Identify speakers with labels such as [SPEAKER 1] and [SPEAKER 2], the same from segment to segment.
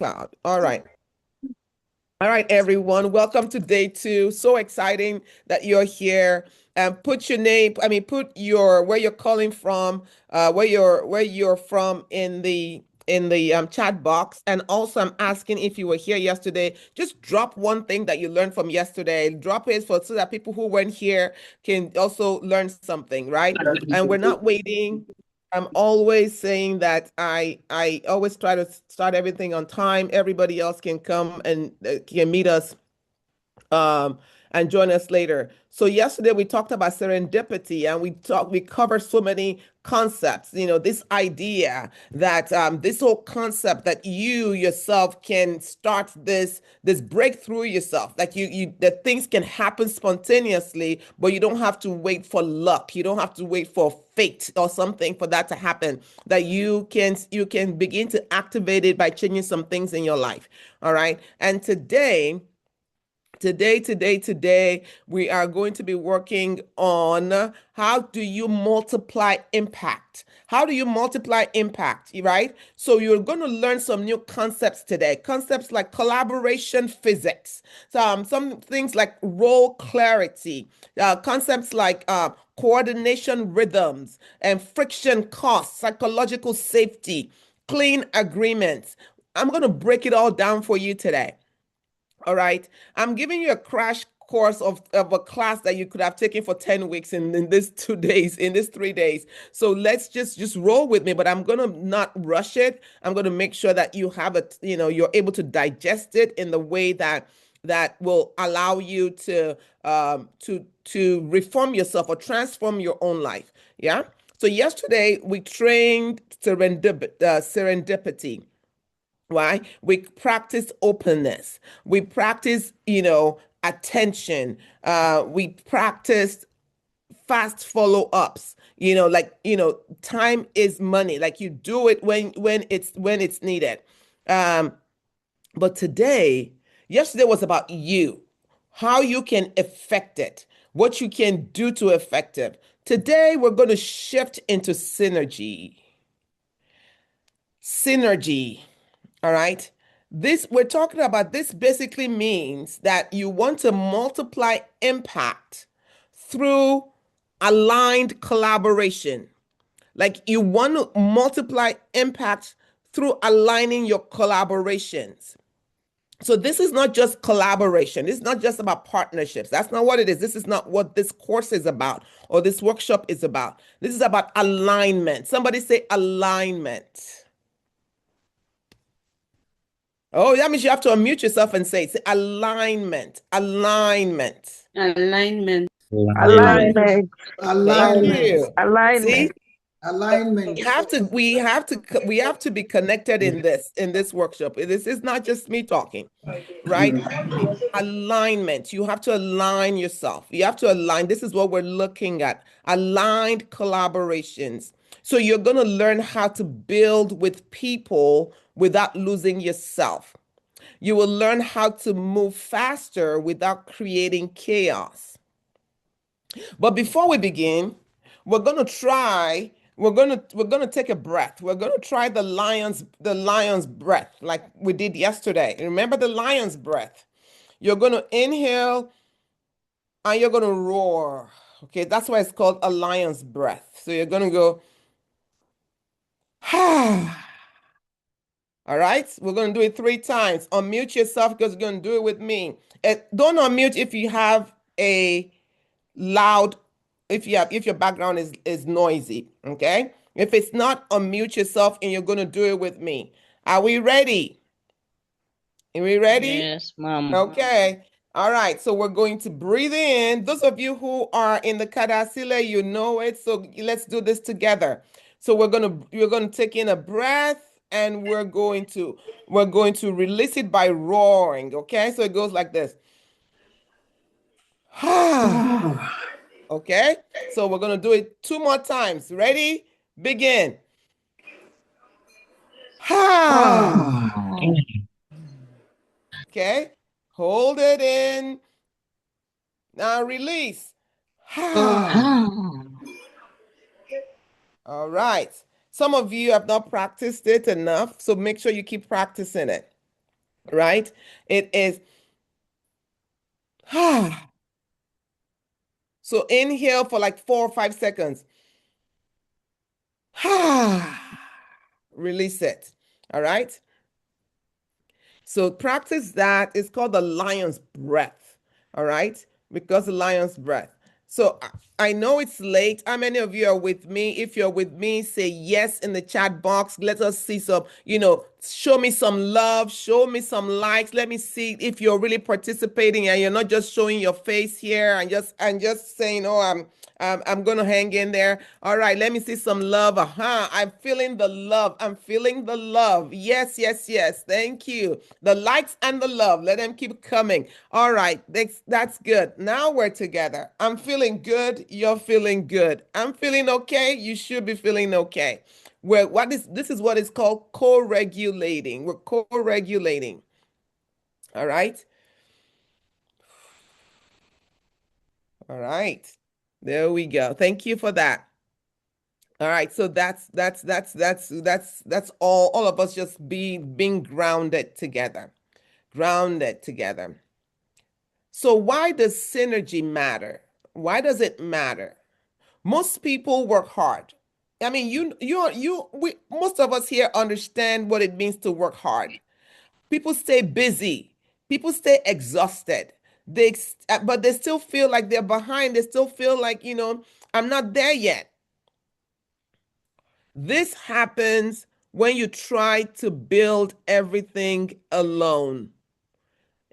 [SPEAKER 1] Cloud. All right. All right, everyone. Welcome to day 2. So exciting that you're here. Put your name, put your where you're calling from, where you're from in the chat box. And also I'm asking if you were here yesterday, just drop one thing that you learned from yesterday. Drop it so that people who weren't here can also learn something, right? And we're not waiting. I'm always saying that I always try to start everything on time. Everybody else can come and can meet us um, and join us later. So yesterday we talked about serendipity and we covered so many concepts, this idea that this whole concept that you yourself can start this breakthrough yourself, like that things can happen spontaneously, but you don't have to wait for luck. You don't have to wait for fate or something for that to happen, that you can begin to activate it by changing some things in your life. All right. And today, we are going to be working on how do you multiply impact? How do you multiply impact, right? So you're going to learn some new concepts today, concepts like collaboration physics, some things like role clarity, concepts like coordination rhythms and friction costs, psychological safety, clean agreements. I'm going to break it all down for you today. All right. I'm giving you a crash course of a class that you could have taken for 10 weeks in this 2 days, in this 3 days. So let's just roll with me, but I'm gonna not rush it. I'm gonna make sure that you have it, you're able to digest it in the way that will allow you to reform yourself or transform your own life. Yeah. So yesterday we trained serendipity. Why? We practice openness. We practice, attention. We practice fast follow-ups. Time is money. Like you do it when it's needed. Um, but yesterday was about you, how you can affect it, what you can do to affect it. Today we're going to shift into synergy. Synergy. All right. We're talking about this basically means that you want to multiply impact through aligned collaboration. Like you want to multiply impact through aligning your collaborations. So this is not just collaboration. It's not just about partnerships. That's not what it is. This is not what this course is about or this workshop is about. This is about alignment. Somebody say alignment. Oh, that means you have to unmute yourself and say alignment, alignment.
[SPEAKER 2] Alignment.
[SPEAKER 3] Alignment.
[SPEAKER 1] Thank
[SPEAKER 4] Alignment.
[SPEAKER 1] you. See,
[SPEAKER 3] Alignment.
[SPEAKER 4] Alignment.
[SPEAKER 1] we have to be connected in this workshop. This is not just me talking, right? Alignment. You have to align yourself. You have to align. This is what we're looking at. Aligned collaborations. So you're going to learn how to build with people without losing yourself. You will learn how to move faster without creating chaos. But before we begin, we're going to try we're going to take a breath. We're going to try the lion's breath like we did yesterday. Remember the lion's breath. You're going to inhale and you're going to roar. Okay, that's why it's called a lion's breath. So you're going to go All right, we're going to do it 3 times. Unmute yourself because you're going to do it with me. Don't unmute if you have a loud, if your background is noisy. Okay, if it's not, unmute yourself and you're going to do it with me. Are we ready? Are we ready?
[SPEAKER 2] Yes, ma'am.
[SPEAKER 1] Okay. All right. So we're going to breathe in. Those of you who are in the Kadasile, you know it. So let's do this together. So we're going to take in a breath and we're going to release it by roaring. Okay? So it goes like this. Okay? So we're going to do it 2 more times. Ready? Begin. Okay? Hold it in. Now release. All right. Some of you have not practiced it enough, so make sure you keep practicing it. right? It is, so inhale for like 4 or 5 seconds. Release it. All right. So practice that. It's called the lion's breath. All right. Because the lion's breath. So I know it's late. How many of you are with me? If you're with me, say yes in the chat box. Let us see some, show me some love, show me some likes. Let me see if you're really participating and you're not just showing your face here and just saying, "Oh, I'm gonna hang in there." All right, let me see some love. I'm feeling the love. I'm feeling the love. Yes, yes, yes. Thank you. The likes and the love. Let them keep coming. All right, that's good. Now we're together. I'm feeling good. You're feeling good. I'm feeling okay. You should be feeling okay. What is this is what is called co-regulating. We're co-regulating. All right. All right. There we go. Thank you for that. All right, so that's all of us just being grounded together. Grounded together. So why does synergy matter? Why does it matter? Most people work hard. I mean, most of us here understand what it means to work hard. People stay busy. People stay exhausted. But they still feel like they're behind. They still feel like, I'm not there yet. This happens when you try to build everything alone.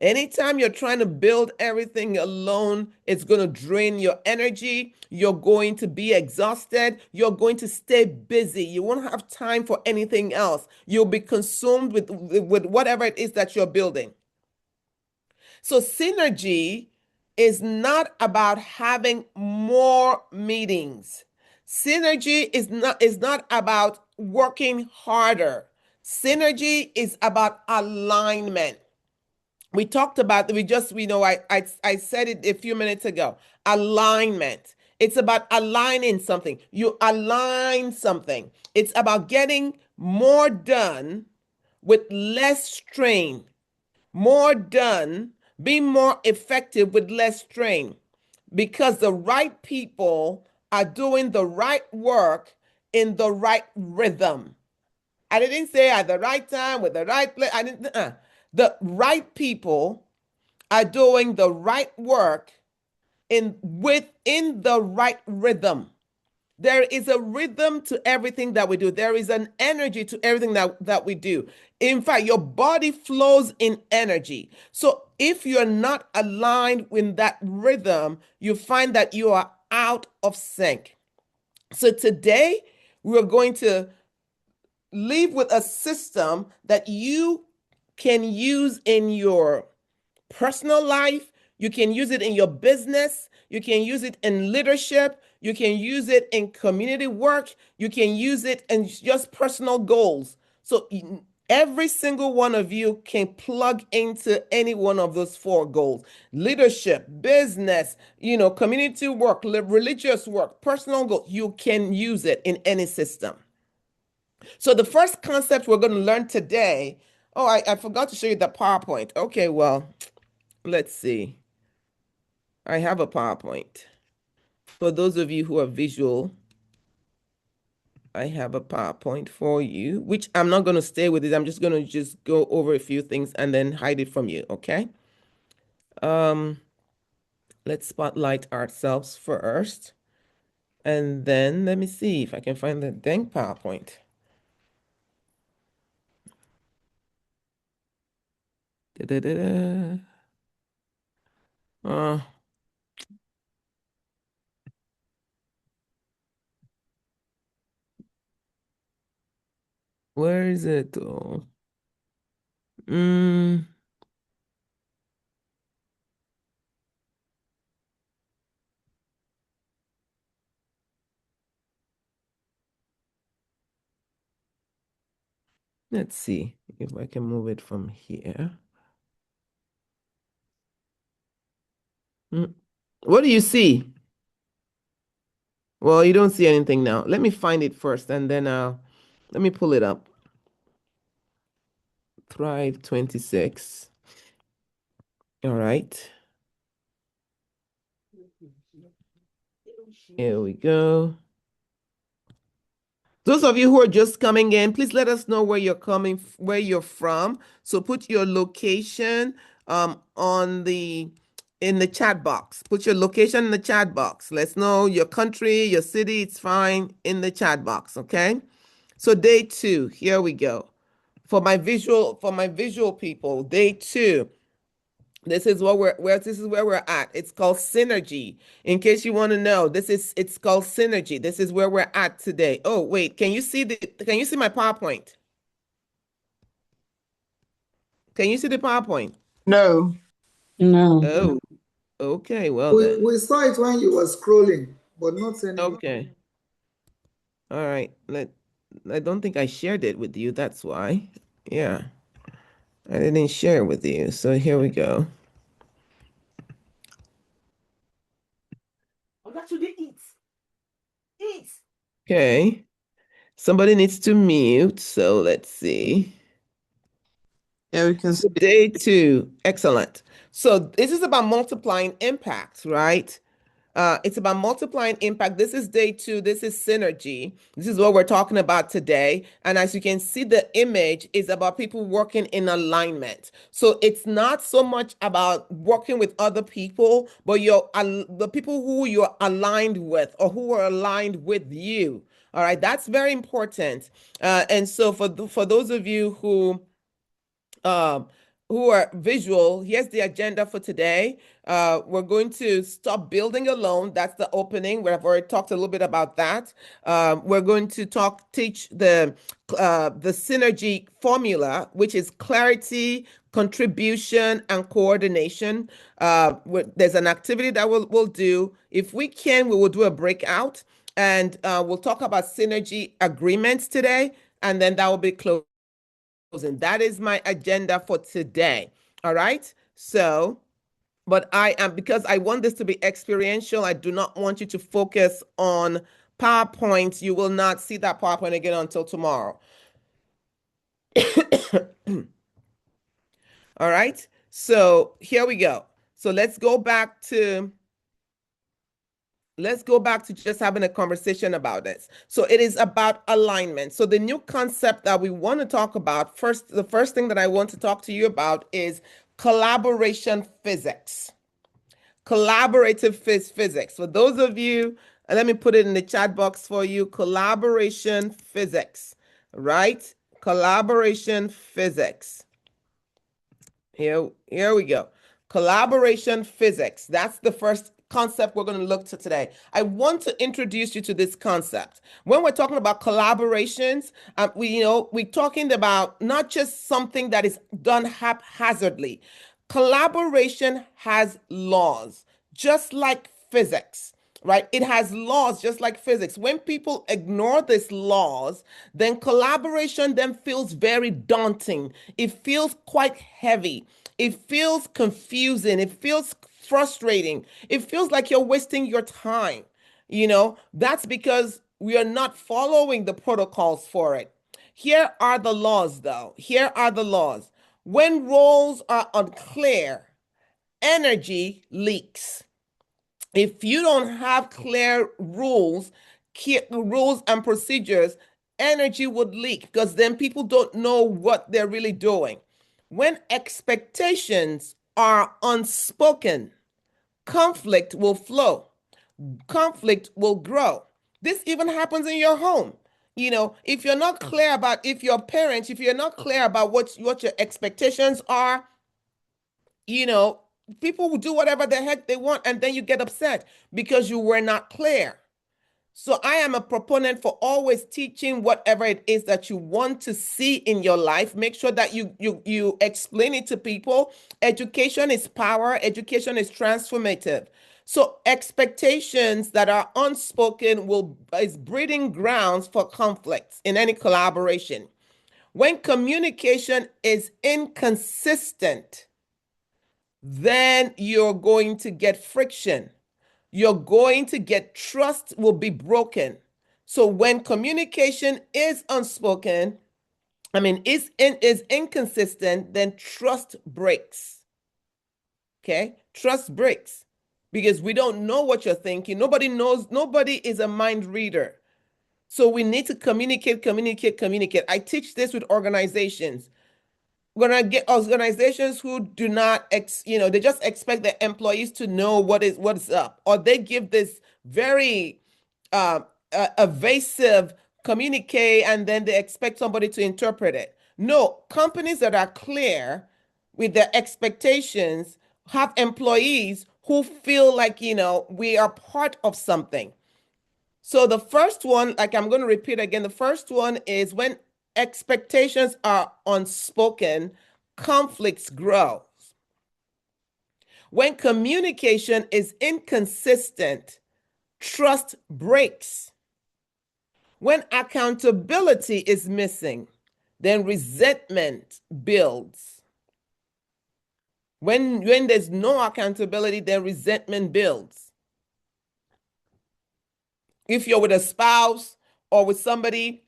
[SPEAKER 1] Anytime you're trying to build everything alone, it's going to drain your energy. You're going to be exhausted. You're going to stay busy. You won't have time for anything else. You'll be consumed with whatever it is that you're building. So synergy is not about having more meetings. Synergy is not about working harder. Synergy is about alignment. We talked about I said it a few minutes ago. Alignment. It's about aligning something. You align something. It's about getting more done with less strain, more done, be more effective with less strain because the right people are doing the right work in the right rhythm. I didn't say at the right time with the right place. I didn't. The right people are doing the right work within the right rhythm. There is a rhythm to everything that we do. There is an energy to everything that we do. In fact, your body flows in energy. So if you're not aligned with that rhythm, you find that you are out of sync. So today, we're going to leave with a system that you can use in your personal life. You can use it in your business. You can use it in leadership. You can use it in community work. You can use it in just personal goals. So every single one of you can plug into any one of those four goals: leadership, business, community work, religious work, personal goals. You can use it in any system. So the first concept we're going to learn today. Oh, I forgot to show you the PowerPoint. Okay, well, let's see. I have a PowerPoint. For those of you who are visual, I have a PowerPoint for you, which I'm not going to stay with it. I'm just going to just go over a few things and then hide it from you, okay? Um, let's spotlight ourselves first. And then let me see if I can find the dang PowerPoint. Da-da-da-da. Uh, where is it? Oh. Mm, let's see if I can move it from here. Mm. What do you see? Well, you don't see anything now. Let me find it first and then let me pull it up. Thrive 26. All right. Here we go. Those of you who are just coming in, please let us know where where you're from. So put your location on in the chat box. Put your location in the chat box. Let's know your country, your city. It's fine in the chat box. Okay. So day 2, here we go. For my visual people, day 2. This is what this is where we're at. It's called synergy. In case you want to know, it's called synergy. This is where we're at today. Oh, wait, can you see my PowerPoint? Can you see the PowerPoint?
[SPEAKER 2] No.
[SPEAKER 3] No.
[SPEAKER 1] Oh, okay, well then.
[SPEAKER 2] We saw it when you were scrolling, but not anymore.
[SPEAKER 1] Okay. All right. I don't think I shared it with you. That's why. Yeah. I didn't share it with you. So here we go. Oh, that's what they eat. Eat. Okay. Somebody needs to mute. So let's see.
[SPEAKER 2] Yeah, we can see.
[SPEAKER 1] Day 2. Excellent. So this is about multiplying impact, right? It's about multiplying impact. This is day 2. This is synergy. This is what we're talking about today. And as you can see, the image is about people working in alignment. So it's not so much about working with other people, but the people who you're aligned with or who are aligned with you. All right, that's very important. And so for those of you um, who are visual, here's the agenda for today. We're going to stop building alone. That's the opening. We've already talked a little bit about that. We're going to teach the synergy formula, which is clarity, contribution, and coordination. There's an activity that we'll do. If we can, we will do a breakout, and we'll talk about synergy agreements today, and then that will be closed. And that is my agenda for today. All right. So, but because I want this to be experiential, I do not want you to focus on PowerPoint. You will not see that PowerPoint again until tomorrow. All right. So here we go. So let's go back to just having a conversation about this. So it is about alignment. So the new concept that we want to talk about the first thing that I want to talk to you about is collaboration physics. Collaborative physics. For those of you, let me put it in the chat box for you, collaboration physics, right? Collaboration physics. Here we go. Collaboration physics. That's the first concept we're going to look to today. I want to introduce you to this concept. When we're talking about collaborations, we're talking about not just something that is done haphazardly. Collaboration has laws, just like physics, right? It has laws just like physics. When people ignore these laws, then collaboration then feels very daunting. It feels quite heavy. It feels confusing. It feels frustrating. It feels like you're wasting your time. That's because we are not following the protocols for it. Here are the laws, though. Here are the laws. When roles are unclear, energy leaks. If you don't have clear rules and procedures, energy would leak because then people don't know what they're really doing. When expectations are unspoken, conflict will flow, conflict will grow. This even happens in your home. If you're not clear about, if you're parents, if you're not clear about what your expectations are, people will do whatever the heck they want, and then you get upset because you were not clear. So I am a proponent for always teaching whatever it is that you want to see in your life. Make sure that you explain it to people. Education is power. Education is transformative. So expectations that are unspoken is breeding grounds for conflicts in any collaboration. When communication is inconsistent, then you're going to get friction. You're going to get trust will be broken. So when communication is unspoken, is inconsistent, then trust breaks. Okay? Trust breaks because we don't know what you're thinking. Nobody knows, nobody is a mind reader. So we need to communicate, communicate, communicate. I teach this with organizations. When I get organizations who do not, they just expect their employees to know what is up, or they give this very evasive communique, and then they expect somebody to interpret it. No, companies that are clear with their expectations have employees who feel like, we are part of something. So the first one, like I'm going to repeat again, the first one is when expectations are unspoken, conflicts grow. When communication is inconsistent, trust breaks. When accountability is missing, then resentment builds. When there's no accountability, then resentment builds. If you're with a spouse or with somebody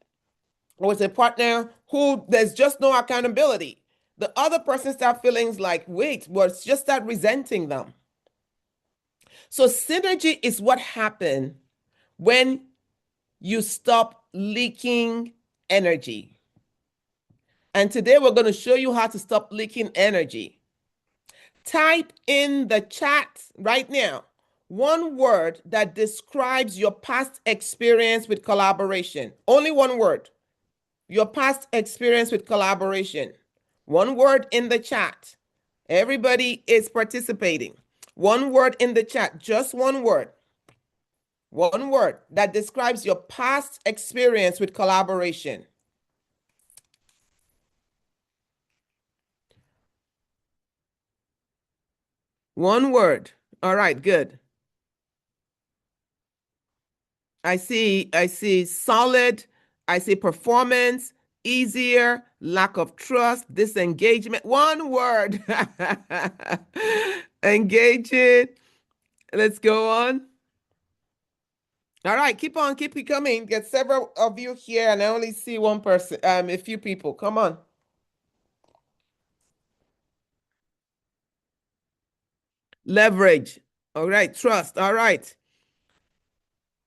[SPEAKER 1] or with a partner who there's just no accountability, the other person start feeling like, wait, well, it's just start resenting them. So synergy is what happened when you stop leaking energy. And today we're going to show you how to stop leaking energy. Type in the chat right now one word that describes your past experience with collaboration. Only one word. Your past experience with collaboration. One word in the chat. Everybody is participating. One word in the chat, just one word. One word that describes your past experience with collaboration. One word. All right, good. I see solid, I see performance, easier, lack of trust, disengagement. One word. Engaging. Let's go on. All right, keep on, keep it coming. Get several of you here, and I only see one person, a few people. Come on. Leverage. All right, trust. All right.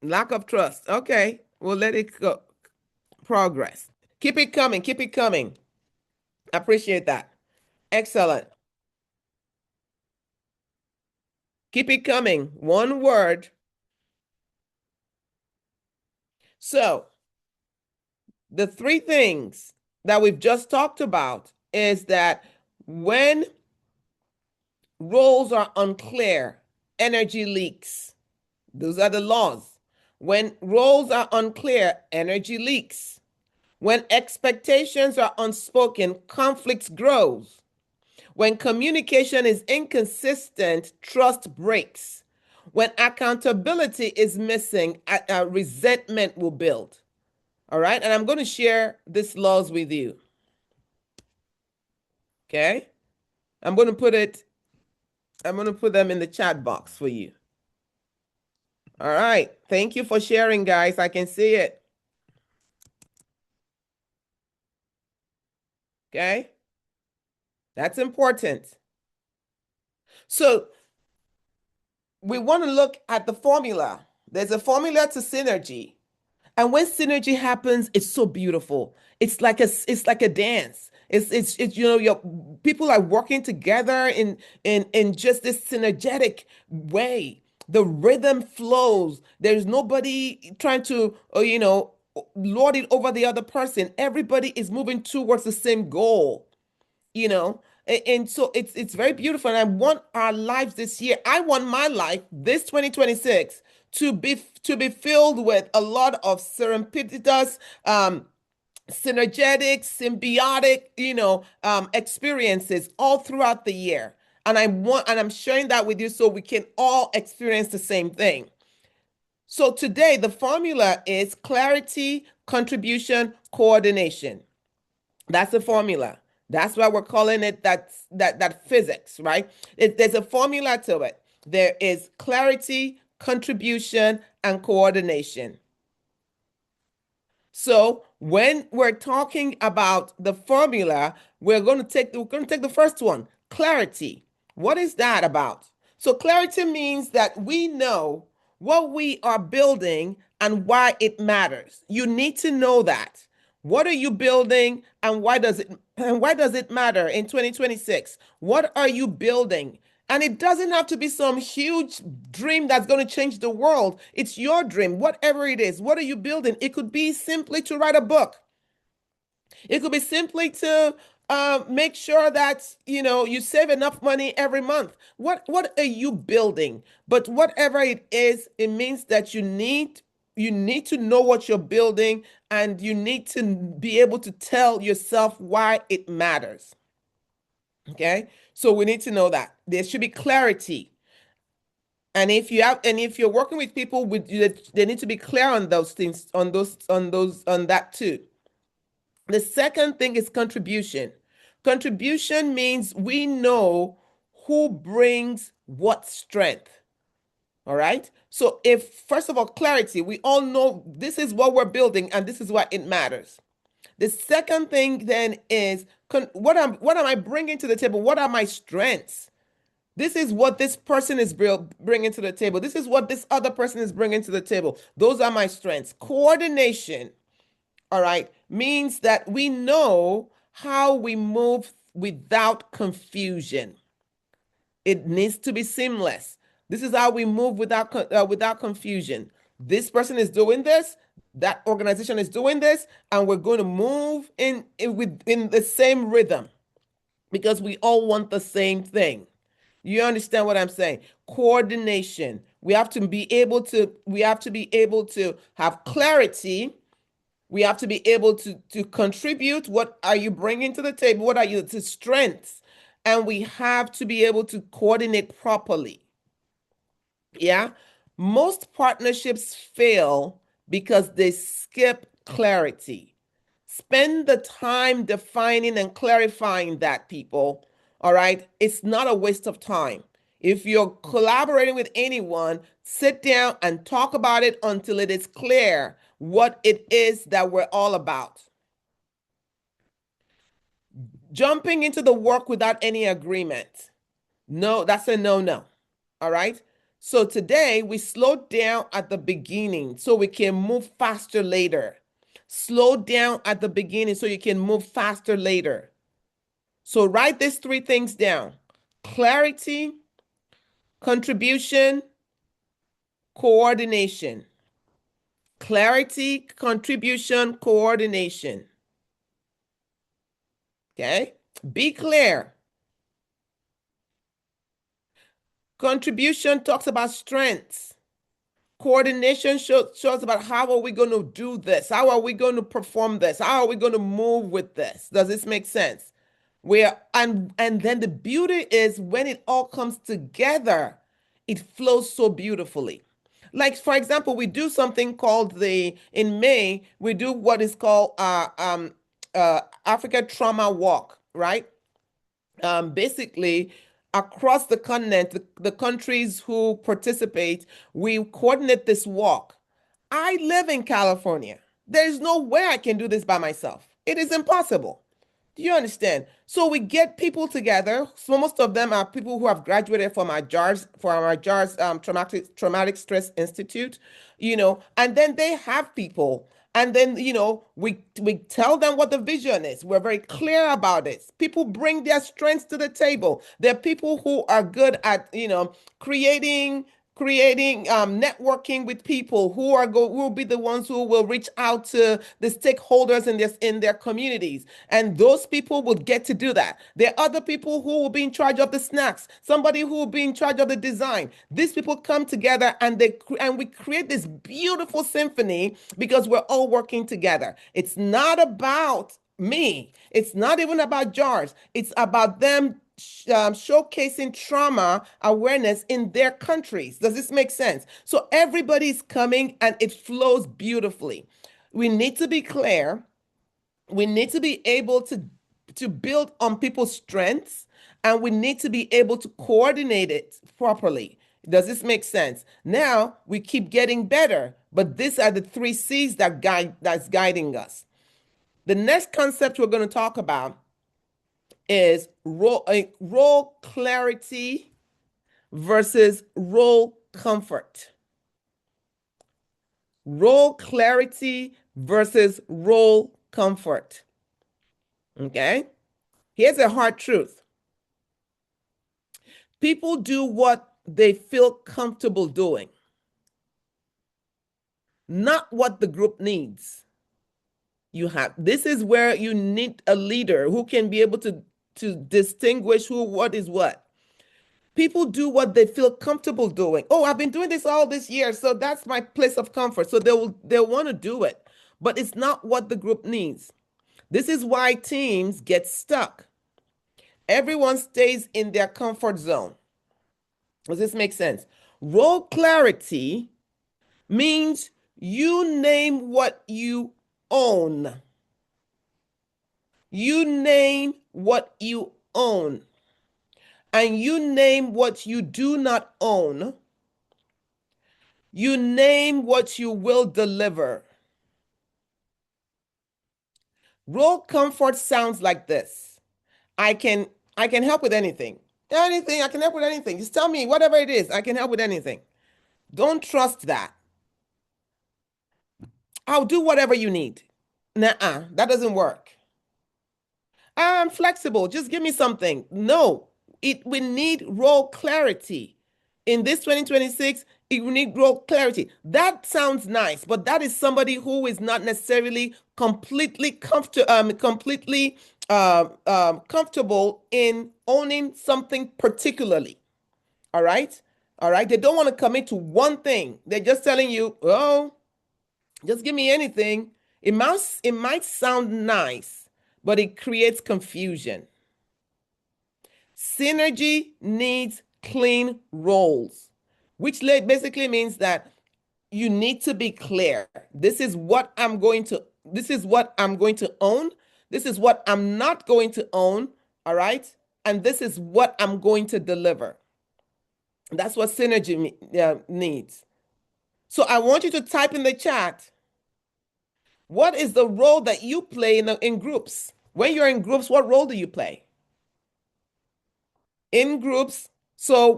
[SPEAKER 1] Lack of trust. Okay, we'll let it go. Progress. Keep it coming. Keep it coming. Appreciate that. Excellent. Keep it coming. One word. So, the three things that we've just talked about is that when roles are unclear, energy leaks. Those are the laws. When roles are unclear, energy leaks. When expectations are unspoken, conflicts grows. When communication is inconsistent, trust breaks. When accountability is missing, resentment will build. All right, and I'm going to share these laws with you. Okay, I'm going to put them in the chat box for you. All right, thank you for sharing, guys. I can see it. Okay, that's important. So we want to look at the formula. There's a formula to synergy. And when synergy happens, it's so beautiful. It's like a dance. It's your people are working together in just this synergetic way. The rhythm flows. There's nobody trying to lord it over the other person. Everybody is moving towards the same goal you know and so it's very beautiful, and I want our lives this year, I want my life this 2026 to be filled with a lot of serendipitous, synergetic, symbiotic, experiences all throughout the year. And I'm sharing that with you so we can all experience the same thing. So today the formula is clarity, contribution, coordination. That's the formula. That's why we're calling it that physics, right? There's a formula to it. There is clarity, contribution, and coordination. So when we're talking about the formula, we're going to take the first one, clarity. What is that about? So clarity means that we know what we are building and why it matters. You need to know that. What are you building and why does it matter in 2026? What are you building? And it doesn't have to be some huge dream that's going to change the world. It's your dream, whatever it is. What are you building? It could be simply to write a book. It could be simply to make sure that you save enough money every month. What are you building? But whatever it is, it means that you need to know what you're building, and you need to be able to tell yourself why it matters. Okay, so we need to know that there should be clarity. And if you're working with people with they need to be clear on those things, on that too. The second thing is contribution. Contribution means we know who brings what strength. All right. So if first of all, clarity, we all know this is what we're building and this is why it matters. The second thing then is what am I bringing to the table? What are my strengths? This is what this person is bringing to the table. This is what this other person is bringing to the table. Those are my strengths. Coordination, all right, means that we know how we move without confusion. It needs to be seamless. This is how we move without confusion. This person is doing this, that organization is doing this, and we're going to move in the same rhythm because we all want the same thing. You understand what I'm saying? Coordination. We have to be able to have clarity. We have to be able to contribute. What are you bringing to the table? What are your strengths? And we have to be able to coordinate properly. Yeah. Most partnerships fail because they skip clarity. Spend the time defining and clarifying that, people. All right. It's not a waste of time. If you're collaborating with anyone, sit down and talk about it until it is clear what it is that we're all about. Jumping into the work without any agreement. No, that's a no-no. All right. So today we slow down at the beginning so we can move faster later. Slow down at the beginning so you can move faster later. So write these three things down: clarity, contribution, coordination. Clarity, contribution, coordination. Okay? Be clear. Contribution talks about strengths. Coordination shows about how are we going to do this? How are we going to perform this? How are we going to move with this? Does this make sense? And then the beauty is when it all comes together, it flows so beautifully. Like for example, we do something called in May, we do what is called Africa Trauma Walk, right? Basically, across the continent, the countries who participate, we coordinate this walk. I live in California. There's no way I can do this by myself. It is impossible. Do you understand? So we get people together. So most of them are people who have graduated from our JARS Traumatic Stress Institute, and then they have people. And then, we tell them what the vision is. We're very clear about it. People bring their strengths to the table. There are people who are good at, creating networking with people who will be the ones who will reach out to the stakeholders in their communities, and those people will get to do that. There are other people who will be in charge of the snacks, somebody who will be in charge of the design. These people come together and we create this beautiful symphony because we're all working together. It's not about me. It's not even about JARS. It's about them showcasing trauma awareness in their countries. Does this make sense? So everybody's coming and it flows beautifully. We need to be clear. We need to be able to build on people's strengths, and we need to be able to coordinate it properly. Does this make sense? Now we keep getting better, but these are the 3 C's that's guiding us. The next concept we're going to talk about is role clarity versus role comfort. Role clarity versus role comfort. Okay? Here's a hard truth. People do what they feel comfortable doing, not what the group needs. This is where you need a leader who can be able to distinguish what is what. People do what they feel comfortable doing. Oh, I've been doing this all this year, so that's my place of comfort. So they'll want to do it, but it's not what the group needs. This is why teams get stuck. Everyone stays in their comfort zone. Does this make sense? Role clarity means you name what you own. You name what you own. And you name what you do not own. You name what you will deliver. Role comfort sounds like this. I can help with anything. Anything, I can help with anything. Just tell me whatever it is, I can help with anything. Don't trust that. I'll do whatever you need. Nuh-uh, that doesn't work. I'm flexible. Just give me something. No, we need role clarity. In this 2026, we need role clarity. That sounds nice, but that is somebody who is not necessarily completely comfortable in owning something particularly. All right? All right. They don't want to commit to one thing. They're just telling you, oh, just give me anything. It might sound nice, but it creates confusion. Synergy needs clean roles, which basically means that you need to be clear. This is what I'm going to own. This is what I'm not going to own. All right. And this is what I'm going to deliver. That's what synergy needs. So I want you to type in the chat, what is the role that you play in groups? When you're in groups, what role do you play? In groups. So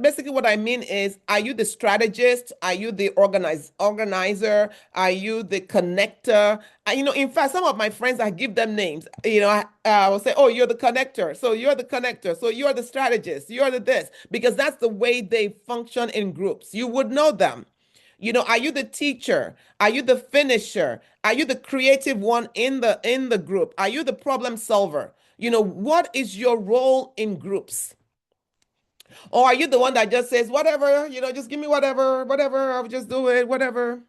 [SPEAKER 1] basically what I mean is, are you the strategist? Are you the organizer? Are you the connector? In fact, some of my friends, I give them names. I will say, oh, you're the connector. So you're the connector. So you're the strategist. You're the this, because that's the way they function in groups. You would know them. Are you the teacher? Are you the finisher? Are you the creative one in the group? Are you the problem solver? What is your role in groups? Or are you the one that just says, whatever, just give me whatever, I'll just do it, whatever.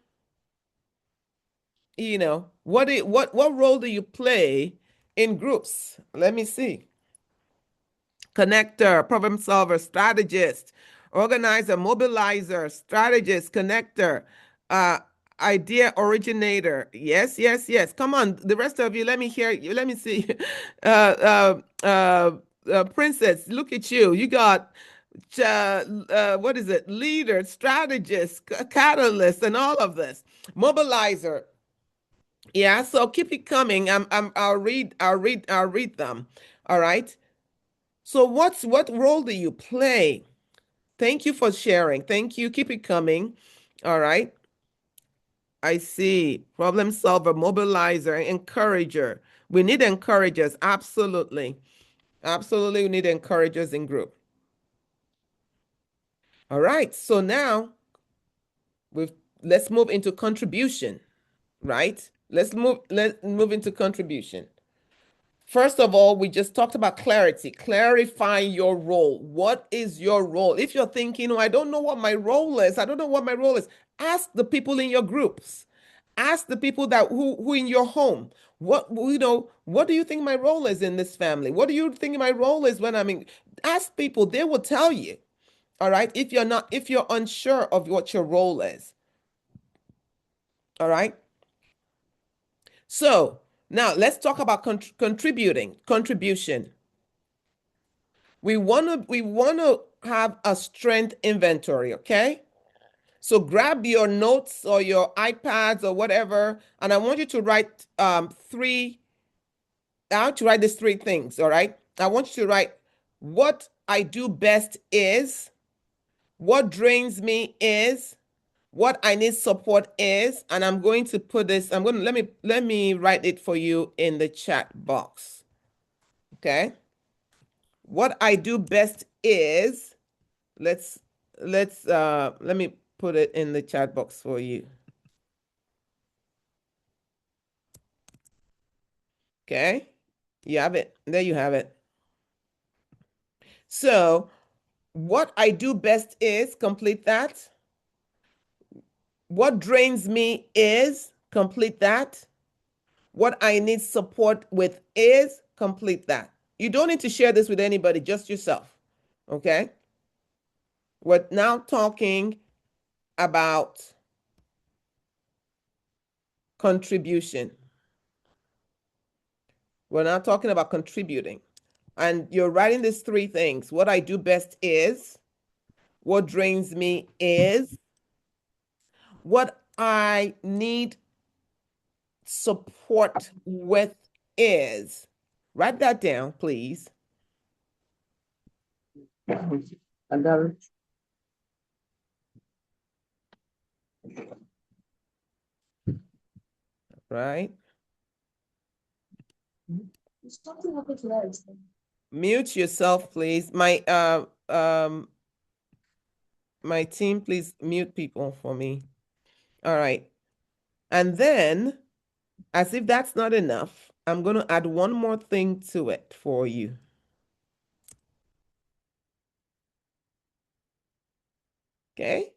[SPEAKER 1] What role do you play in groups? Let me see. Connector, problem solver, strategist, organizer, mobilizer, strategist, connector, idea originator. Yes, yes, yes. Come on, the rest of you, let me hear you. Let me see. Princess, look at you. You got what is it? Leader, strategist, catalyst, and all of this. Mobilizer. Yeah, so keep it coming. I'll read them. All right. So what role do you play? Thank you for sharing. Thank you. Keep it coming. All right. I see. Problem solver, mobilizer, encourager. We need encouragers. Absolutely. Absolutely. We need encouragers in group. All right. So now let's move into contribution, right? Let's move into contribution. First of all, we just talked about clarity. Clarify your role. What is your role? If you're thinking, oh, I don't know what my role is. I don't know what my role is. Ask the people in your groups. Ask the people who in your home. What do you think my role is in this family? What do you think my role is when I'm in? Ask people, they will tell you. All right. If you're unsure of what your role is. All right. So now let's talk about contribution. We want to have a strength inventory, okay? So grab your notes or your iPads or whatever, and I want you to write these three things, all right? I want you to write what I do best is, what drains me is, what I need support is, and I'm going to put this, let me write it for you in the chat box. Okay? What I do best is, let me put it in the chat box for you. Okay? You have it. There you have it. So, what I do best is complete that. What drains me is complete that. What I need support with is complete that. You don't need to share this with anybody, just yourself. Okay? We're now talking about contribution. We're now talking about contributing. And you're writing these three things. What I do best is, what drains me is, what I need support with is. Write that down, please.
[SPEAKER 2] I got it.
[SPEAKER 1] Right? Mute yourself, please. My team, please mute people for me. All right. And then, as if that's not enough, I'm going to add one more thing to it for you. Okay?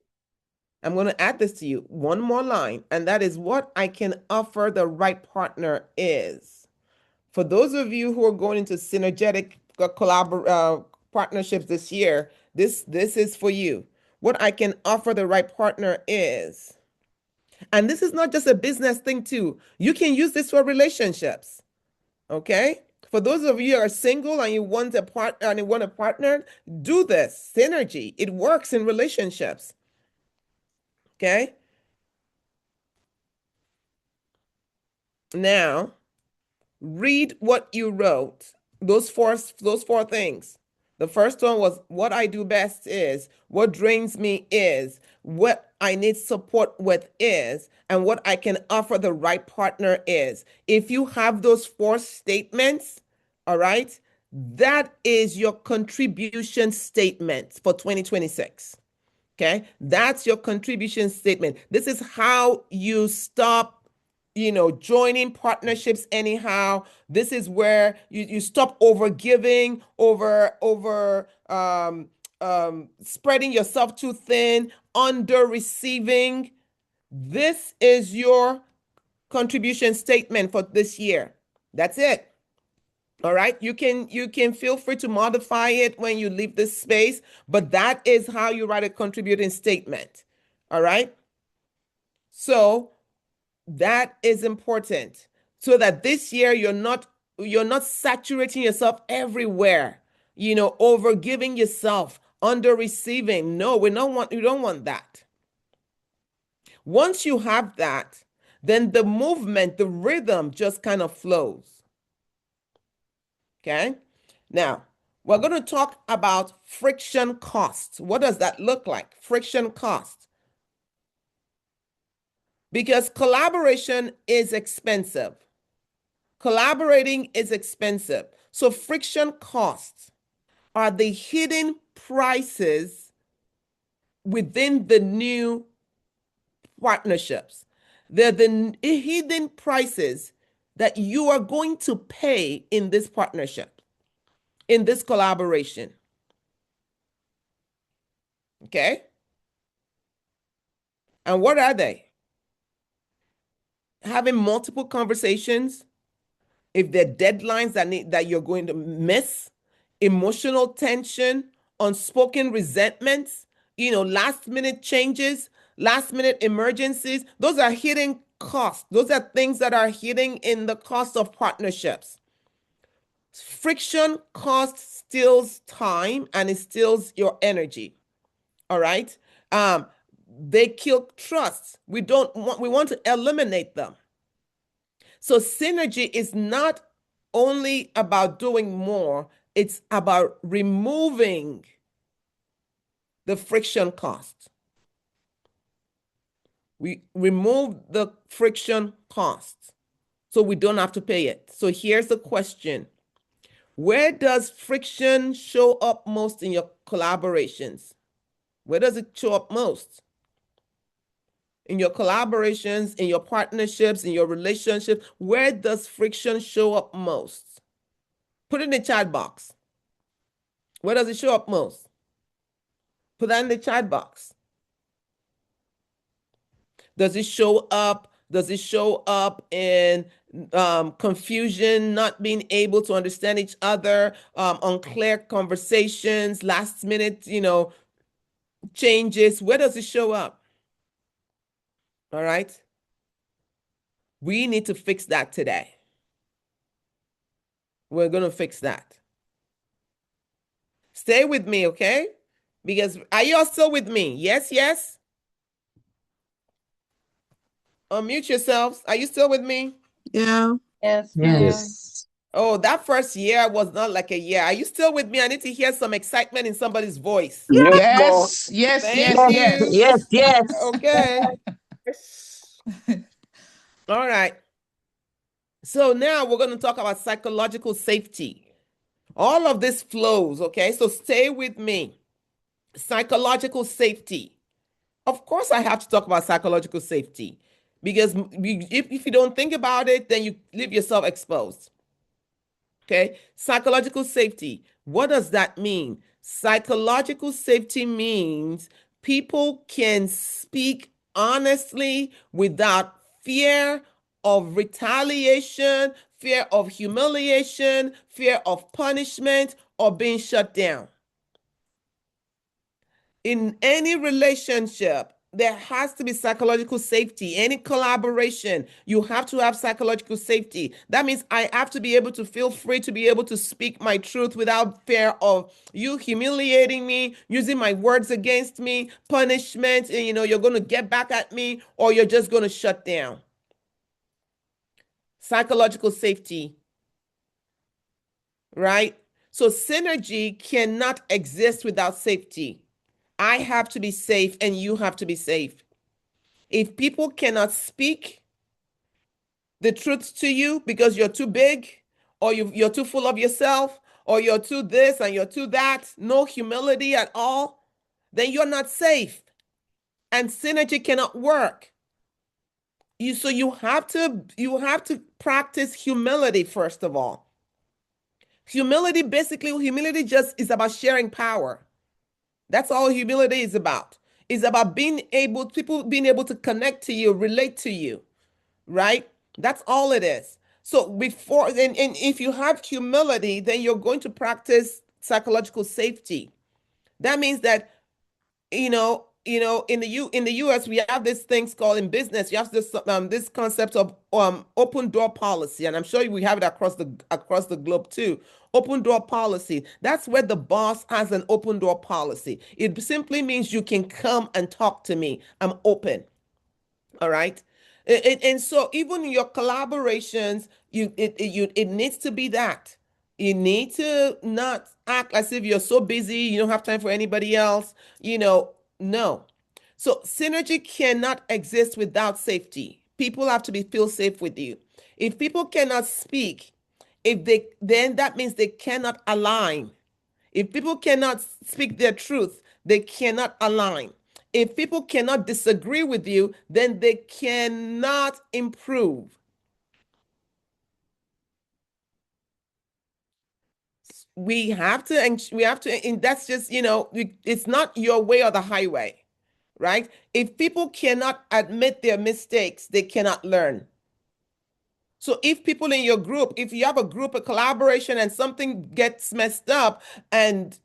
[SPEAKER 1] I'm going to add this to you. One more line, and that is what I can offer the right partner is. For those of you who are going into synergetic partnerships this year, this is for you. What I can offer the right partner is. And this is not just a business thing too. You can use this for relationships. Okay? For those of you who are single and you want a partner, do this. Synergy. It works in relationships. Okay? Now, read what you wrote. Those four things. The first one was what I do best is, what drains me is, what I need support with is, and what I can offer the right partner is. If you have those four statements, all right, that is your contribution statement for 2026. Okay, that's your contribution statement. This is how you stop joining partnerships anyhow. This is where you stop over giving, over spreading yourself too thin, under receiving. This is your contribution statement for this year. That's it. All right. You can feel free to modify it when you leave this space, but that is how you write a contributing statement. All right. So that is important so that this year you're not saturating yourself everywhere, over giving yourself, under receiving. No, we don't want that. Once you have that, then the movement, the rhythm just kind of flows. Okay? Now, we're going to talk about friction costs. What does that look like? Friction costs. Because collaboration is expensive. Collaborating is expensive. So friction costs are the hidden prices within the new partnerships. They're the hidden prices that you are going to pay in this partnership, in this collaboration. Okay? And what are they? Having multiple conversations, if there are deadlines that you're going to miss, emotional tension, unspoken resentments, last minute changes, last minute emergencies, those are hidden costs. Those are things that are hidden in the cost of partnerships. Friction cost steals time and it steals your energy. All right. They kill trust. We want to eliminate them. So synergy is not only about doing more, it's about removing the friction cost. We remove the friction cost so we don't have to pay it. So here's the question. Where does friction show up most in your collaborations? Where does it show up most? In your collaborations, in your partnerships, in your relationships, where does friction show up most? Put it in the chat box. Where does it show up most? Put that in the chat box. Does it show up? Does it show up in confusion, not being able to understand each other, unclear conversations, last minute, changes? Where does it show up? All right. We need to fix that today. We're going to fix that. Stay with me, okay? Because are you all still with me? Yes, yes? Unmute yourselves. Are you still with me?
[SPEAKER 3] Yeah.
[SPEAKER 2] Yes.
[SPEAKER 4] Yes.
[SPEAKER 1] Oh, that first year was not like a year. Are you still with me? I need to hear some excitement in somebody's voice.
[SPEAKER 4] Yes, yes,
[SPEAKER 1] Thank
[SPEAKER 4] yes,
[SPEAKER 1] you.
[SPEAKER 4] yes.
[SPEAKER 2] Yes, yes.
[SPEAKER 1] Okay. All right. So now we're going to talk about psychological safety. All of this flows, okay? So stay with me. Psychological safety. Of course, I have to talk about psychological safety because if you don't think about it, then you leave yourself exposed. Okay, psychological safety. What does that mean? Psychological safety means people can speak honestly without fear of retaliation, fear of humiliation, fear of punishment, or being shut down. In any relationship, there has to be psychological safety. Any collaboration, you have to have psychological safety. That means I have to be able to feel free to be able to speak my truth without fear of you humiliating me, using my words against me, punishment, and you're going to get back at me, or you're just going to shut down. Psychological safety, right? So synergy cannot exist without safety. I have to be safe and you have to be safe. If people cannot speak the truth to you because you're too big or you're too full of yourself or you're too this and you're too that, no humility at all, then you're not safe and synergy cannot work. So you have to practice humility first of all. Humility just is about sharing power. That's all humility is about. It's about people being able to connect to you, relate to you, right? That's all it is. So and if you have humility, then you're going to practice psychological safety. That means that, in the US, we have these things called in business. You have this concept of open door policy, and I'm sure we have it across the globe too. Open door policy. That's where the boss has an open door policy. It simply means you can come and talk to me. I'm open. All right. And so even in your collaborations, it needs to be that. You need to not act as if you're so busy, you don't have time for anybody else, no. So synergy cannot exist without safety. People have to feel safe with you. If people cannot speak, then that means they cannot align. If people cannot speak their truth, they cannot align. If people cannot disagree with you, then they cannot improve. We have to, and that's just, it's not your way or the highway, right? If people cannot admit their mistakes, they cannot learn. So if people in your group, if you have a group of collaboration and something gets messed up and,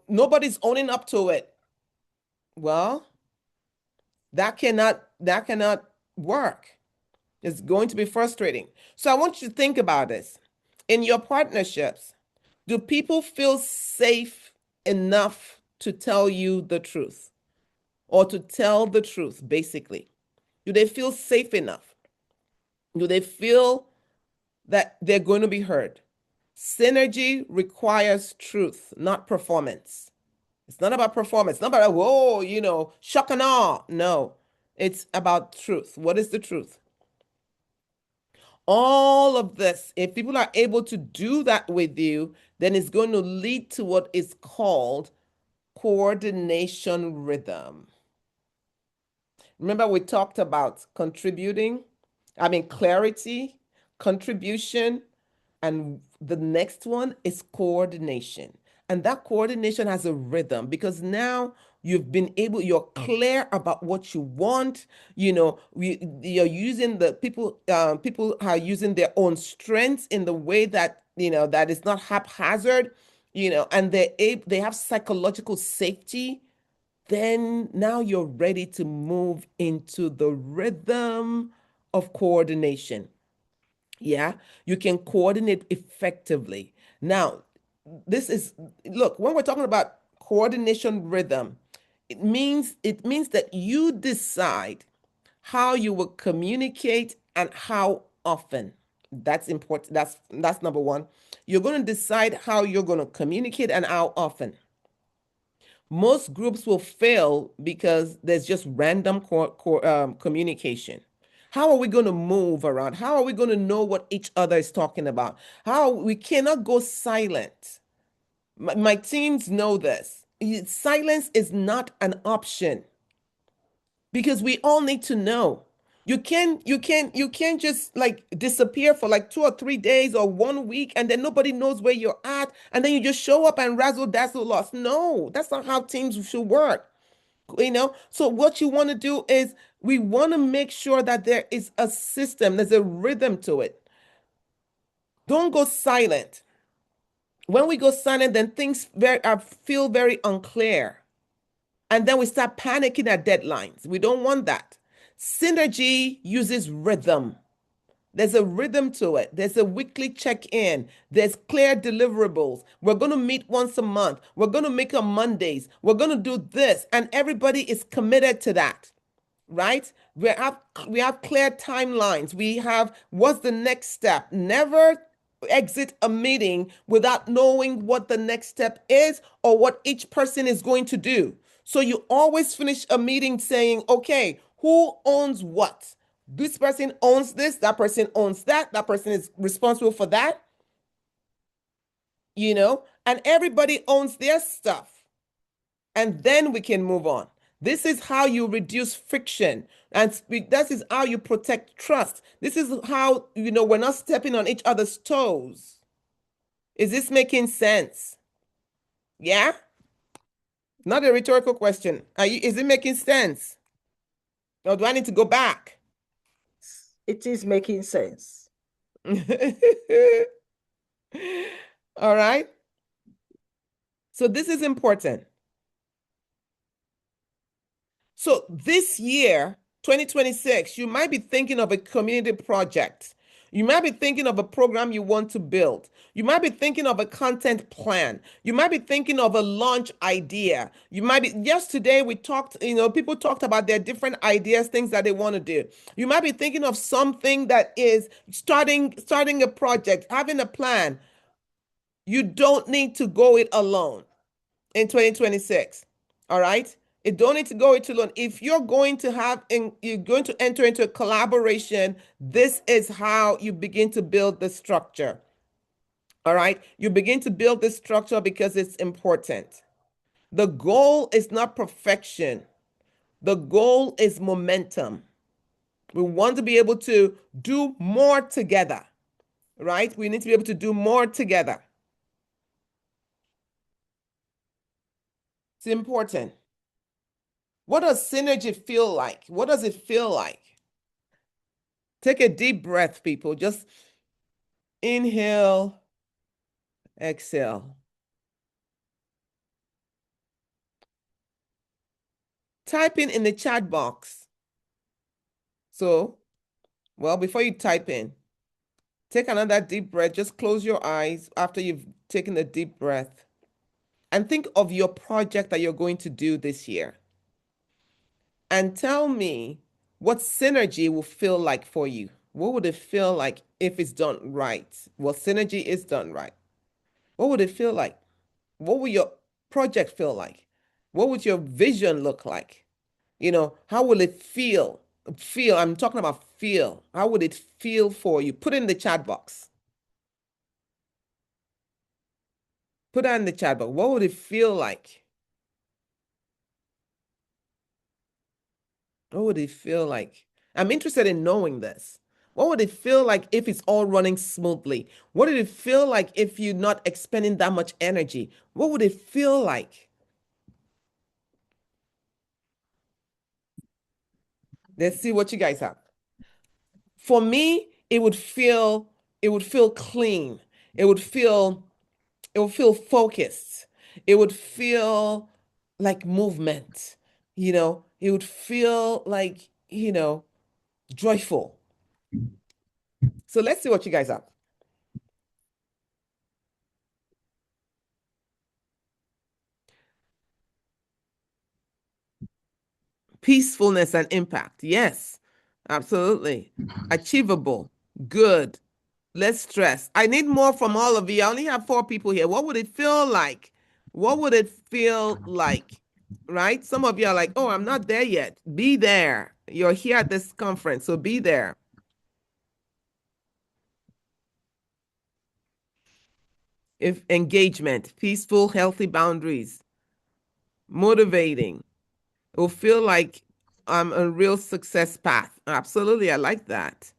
[SPEAKER 1] nobody's owning up to it, well, that cannot work. It's going to be frustrating. So I want you to think about this. In your partnerships, do people feel safe enough to tell you the truth or to tell the truth, basically? Do they feel safe enough? Do they feel that they're going to be heard? Synergy requires truth, not performance. It's not about performance. It's not about, whoa, shock and awe. No, it's about truth. What is the truth? All of this, if people are able to do that with you, then it's going to lead to what is called coordination rhythm. Remember, we talked about clarity, contribution, and the next one is coordination. And that coordination has a rhythm because now you're clear about what you want. You're using people are using their own strengths in the way that, that is not haphazard, and they have psychological safety. Then now you're ready to move into the rhythm of coordination. Yeah, you can coordinate effectively. Now, look, when we're talking about coordination rhythm, it means that you decide how you will communicate and how often. That's important. That's number one. You're going to decide how you're going to communicate and how often. Most groups will fail because there's just random communication. How are we going to move around? How are we going to know what each other is talking about? We cannot go silent. My teams know this. Silence is not an option because we all need to know. You can't just like disappear for like 2 or 3 days or 1 week and then nobody knows where you're at and then you just show up and razzle dazzle lost. No, that's not how teams should work. So what you want to do is we want to make sure that there is a system, there's a rhythm to it. Don't go silent. When we go silent, then things feel very unclear. And then we start panicking at deadlines. We don't want that. Synergy uses rhythm. There's a rhythm to it. There's a weekly check-in. There's clear deliverables. We're going to meet once a month. We're going to meet on Mondays. We're going to do this. And everybody is committed to that, right? We have clear timelines. We have what's the next step. Never exit a meeting without knowing what the next step is or what each person is going to do. So you always finish a meeting saying, okay, who owns what? This person owns this, that person owns that person is responsible for that, and everybody owns their stuff. And then we can move on. This is how you reduce friction. And this is how you protect trust. This is how, we're not stepping on each other's toes. Is this making sense? Yeah? Not a rhetorical question. Is it making sense? Or do I need to go back?
[SPEAKER 2] It is making sense.
[SPEAKER 1] All right. So this is important. So this year, 2026, you might be thinking of a community project. You might be thinking of a program you want to build. You might be thinking of a content plan. You might be thinking of a launch idea. Yesterday we talked, people talked about their different ideas, things that they want to do. You might be thinking of something that is starting a project, having a plan. You don't need to go it alone in 2026. All right? You don't need to go it alone. If you're going to enter into a collaboration, this is how you begin to build the structure. All right? You begin to build this structure because it's important. The goal is not perfection. The goal is momentum. We want to be able to do more together, right? We need to be able to do more together. It's important. What does synergy feel like? What does it feel like? Take a deep breath, people. Just inhale, exhale. Type in the chat box. So, well, before you type in, Take another deep breath. Just close your eyes after you've taken a deep breath and think of your project that you're going to do this year. And tell me what synergy will feel like for you. What would it feel like if it's done right? Well, synergy is done right. What would it feel like? What would your project feel like? What would your vision look like? How will it feel? Feel, I'm talking about feel. How would it feel for you? Put it in the chat box. Put that in the chat box. What would it feel like? What would it feel like? I'm interested in knowing this. What would it feel like if it's all running smoothly? What did it feel like if you're not expending that much energy? What would it feel like? Let's see what you guys have. For me, it would feel clean. It would feel focused. It would feel like movement. It would feel like, joyful. So let's see what you guys have. Peacefulness and impact. Yes, absolutely. Achievable. Good. Less stress. I need more from all of you. I only have 4 people here. What would it feel like? What would it feel like? Right? Some of you are like, oh, I'm not there yet. Be there. You're here at this conference, so be there. If engagement, peaceful, healthy boundaries, motivating. It will feel like I'm a real success path. Absolutely. I like that.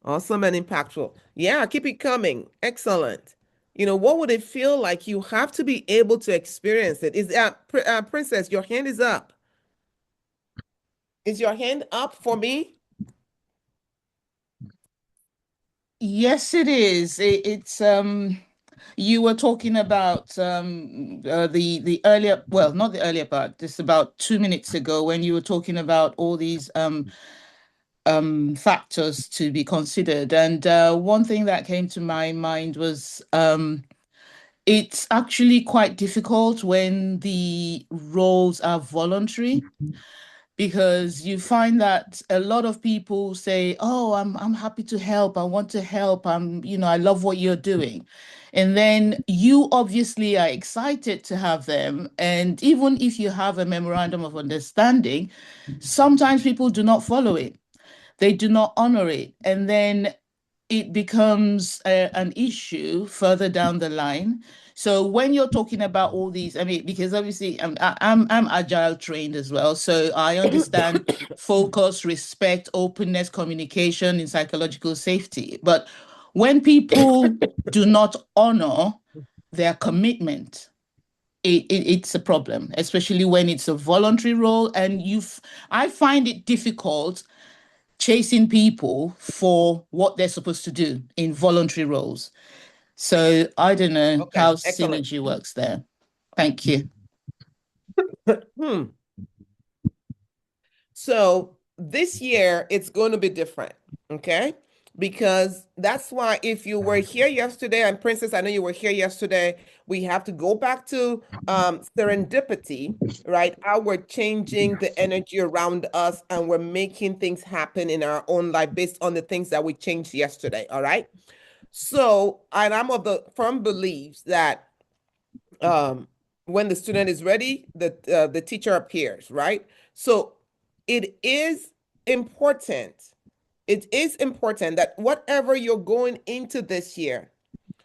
[SPEAKER 1] Awesome and impactful. Yeah, keep it coming. Excellent. What would it feel like? You have to be able to experience it. Is that Princess, your hand is up. Is your hand up for me?
[SPEAKER 4] Yes, it is. It's you were talking about the earlier, well, not the earlier part, just about 2 minutes ago when you were talking about all these factors to be considered. And one thing that came to my mind was it's actually quite difficult when the roles are voluntary because you find that a lot of people say, "Oh, I'm happy to help. I want to help. I love what you're doing." And then you obviously are excited to have them. And even if you have a memorandum of understanding, sometimes people do not follow it. They do not honor it. And then it becomes an issue further down the line. So when you're talking about all these, I mean, because obviously I'm agile trained as well, so I understand focus, respect, openness, communication, and psychological safety. But when people do not honor their commitment, it's a problem, especially when it's a voluntary role, and I find it difficult chasing people for what they're supposed to do in voluntary roles. So I don't know
[SPEAKER 1] Okay,
[SPEAKER 4] how
[SPEAKER 1] excellent.
[SPEAKER 4] synergy works there. Thank you.
[SPEAKER 1] So this year it's going to be different, okay? Because that's why if you were here yesterday, and Princess, I know you were here yesterday, we have to go back to serendipity, right? How we're changing the energy around us and we're making things happen in our own life based on the things that we changed yesterday, all right? So, and I'm of the firm beliefs that when the student is ready, the teacher appears, right? So it is important. It is important that whatever you're going into this year,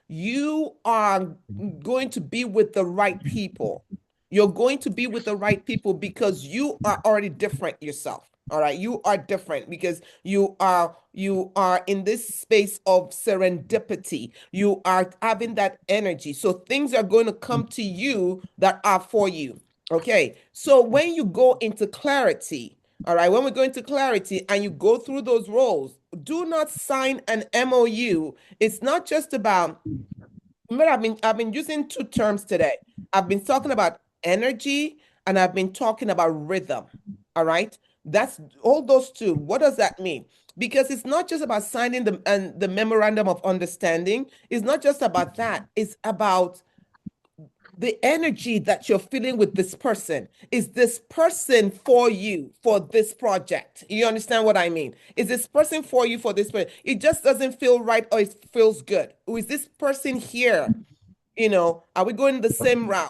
[SPEAKER 1] you are going to be with the right people. You're going to be with the right people because you are already different yourself. All right, you are different because you are in this space of serendipity. You are having that energy. So things are going to come to you that are for you. Okay. So when you go into clarity, all right, when we go into clarity and you go through those roles, do not sign an MOU. It's not just about, remember, I've been using 2 terms today. I've been talking about energy and I've been talking about rhythm. All right. That's all those 2. What does that mean? Because it's not just about signing the memorandum of understanding. It's not just about that. It's about the energy that you're feeling with this person. Is this person for you for this project? You understand what I mean? Is this person for you for this project? It just doesn't feel right or it feels good. Or is this person here? Are we going the same route?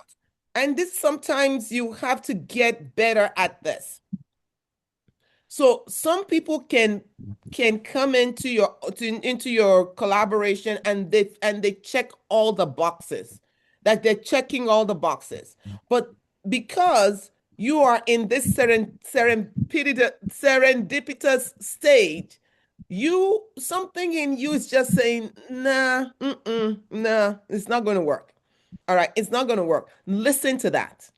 [SPEAKER 1] And this sometimes you have to get better at this. So some people can come into your collaboration and they check all the boxes. Like they're checking all the boxes. But because you are in this serendipitous stage, something in you is just saying, nah, nah, it's not going to work. All right, it's not going to work. Listen to that.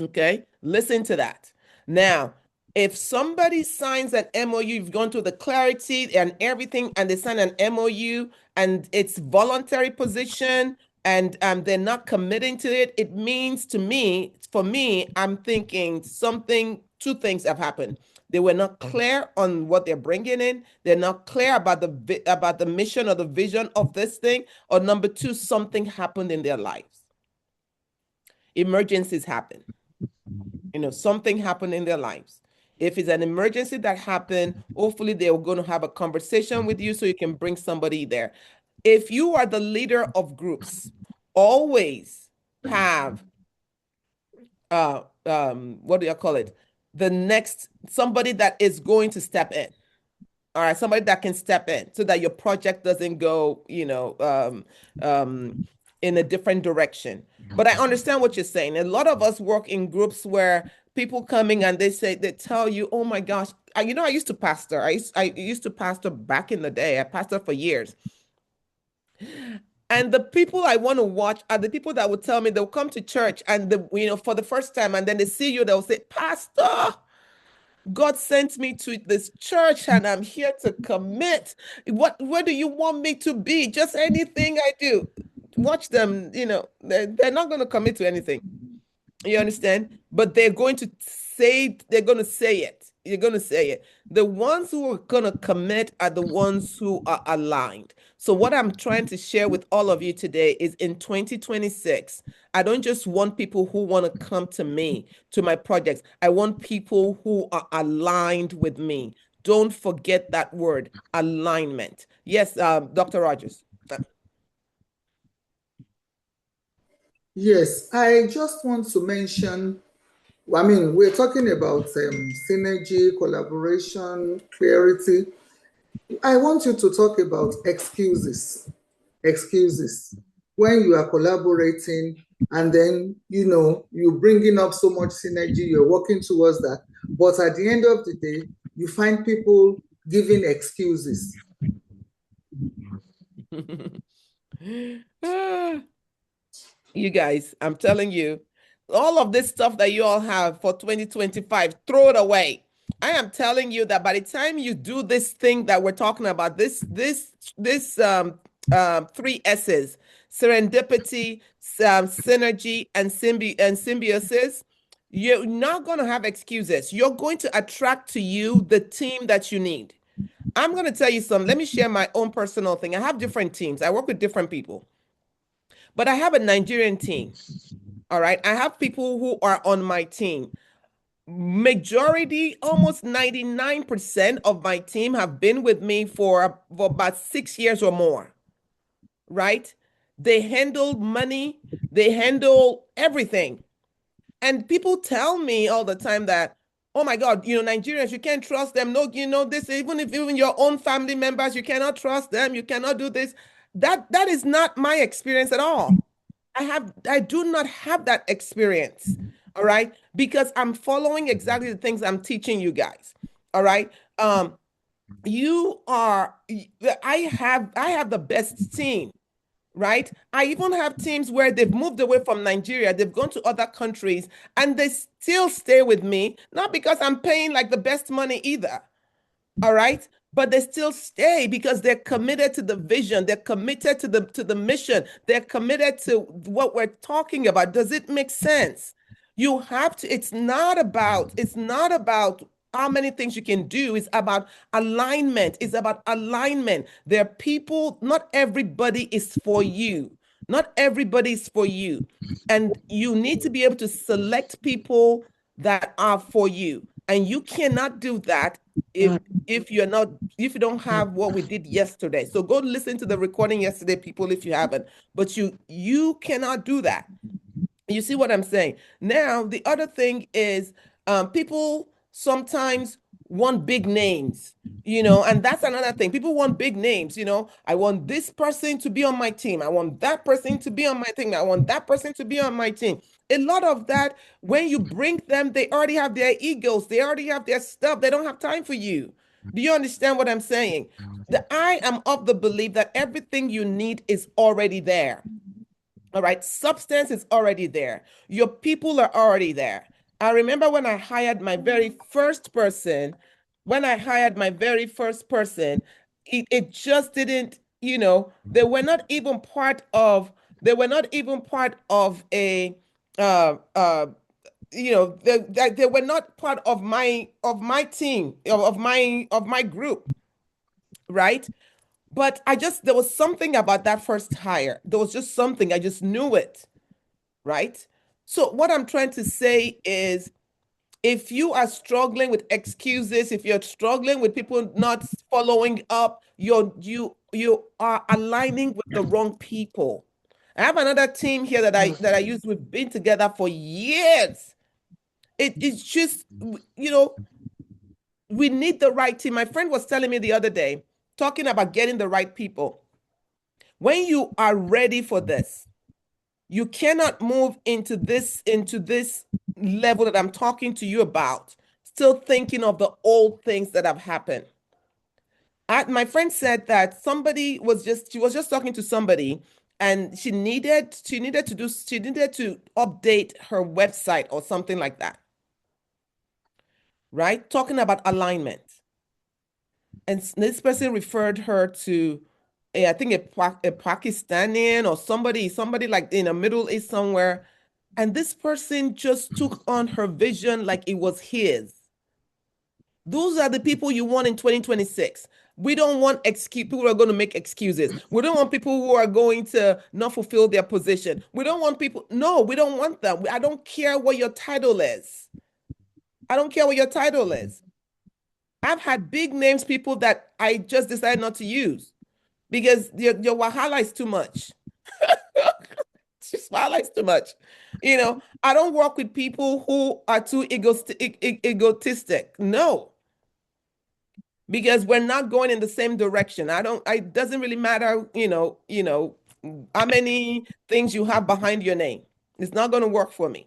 [SPEAKER 1] Okay, listen to that. Now, if somebody signs an MOU, you've gone through the clarity and everything, and they sign an MOU and it's voluntary position and they're not committing to it, it means to me, for me, I'm thinking two things have happened. They were not clear on what they're bringing in. They're not clear about the mission or the vision of this thing. Or number two, something happened in their lives. Emergencies happen. Something happened in their lives. If it's an emergency that happened, hopefully they're going to have a conversation with you so you can bring somebody there. If you are the leader of groups, always have, what do you call it? The next, somebody that is going to step in. All right, somebody that can step in so that your project doesn't go, in a different direction. But I understand what you're saying. A lot of us work in groups where people coming and they tell you, oh my gosh, I used to pastor. I used to pastor back in the day. I pastored for years. And the people I want to watch are the people that would tell me they'll come to church and for the first time, and then they see you, they'll say, Pastor, God sent me to this church and I'm here to commit. Where do you want me to be? Just anything I do. Watch them, they're not going to commit to anything. You understand? But they're going to say it. You're going to say it. The ones who are going to commit are the ones who are aligned. So what I'm trying to share with all of you today is in 2026, I don't just want people who want to come to me, to my projects. I want people who are aligned with me. Don't forget that word, alignment. Yes, Dr. Rogers.
[SPEAKER 3] Yes, I just want to mention, we're talking about synergy, collaboration, clarity. I want you to talk about excuses. Excuses. When you are collaborating and then, you're bringing up so much synergy, you're working towards that. But at the end of the day, you find people giving excuses.
[SPEAKER 1] You guys, I'm telling you, all of this stuff that you all have for 2025, throw it away. I am telling you that by the time you do this thing that we're talking about, this 3 S's, serendipity, synergy, and symbiosis, you're not going to have excuses. You're going to attract to you the team that you need. I'm going to tell you something. Let me share my own personal thing. I have different teams. I work with different people. But I have a Nigerian team. All right. I have people who are on my team. Majority, almost 99% of my team have been with me for about 6 years or more. Right? They handle money, they handle everything. And people tell me all the time that, oh my God, Nigerians, you can't trust them. No, this, even your own family members, you cannot trust them. You cannot do this. That is not my experience at all. I do not have that experience. All right. Because I'm following exactly the things I'm teaching you guys. All right. I have the best team. Right? I even have teams where they've moved away from Nigeria, they've gone to other countries, and they still stay with me, not because I'm paying like the best money either. All right? But they still stay because they're committed to the vision, they're committed to the mission, they're committed to what we're talking about. Does it make sense? You have to, it's not about how many things you can do. It's about alignment. It's about alignment. There are people, not everybody is for you. Not everybody is for you. And you need to be able to select people that are for you. And you cannot do that if you're not, if you don't have what we did yesterday. So go listen to the recording yesterday, people, if you haven't. But you cannot do that. You see what I'm saying? Now, the other thing is people sometimes want big names, and that's another thing. People want big names, I want this person to be on my team. I want that person to be on my team. I want that person to be on my team. A lot of that, when you bring them, they already have their egos. They already have their stuff. They don't have time for you. Do you understand what I'm saying? I am of the belief that everything you need is already there. All right, substance is already there. Your people are already there. I remember when I hired my very first person, it just didn't, they were not even part of, a, they were not part of my team, of my group, right? But there was something about that first hire. There was just something, I just knew it, right? So what I'm trying to say is, if you are struggling with excuses, if you're struggling with people not following up, you are aligning with the wrong people. I have another team here that I use. We've been together for years. It's just, we need the right team. My friend was telling me the other day, talking about getting the right people. When you are ready for this, you cannot move into this level that I'm talking to you about, still thinking of the old things that have happened. My friend said that she was just talking to somebody, and she needed to update her website or something like that. Right? Talking about alignment. And this person referred her to I think a Pakistani or somebody like in the Middle East somewhere. And this person just took on her vision like it was his. Those are the people you want in 2026. We don't want people who are going to make excuses. We don't want people who are going to not fulfill their position. We don't want people. No, we don't want them. I don't care what your title is. I don't care what your title is. I've had big names, people that I just decided not to use because your wahala is too much. Wahala is too much. I don't work with people who are too egotistic. No. Because we're not going in the same direction. It doesn't really matter, how many things you have behind your name. It's not going to work for me.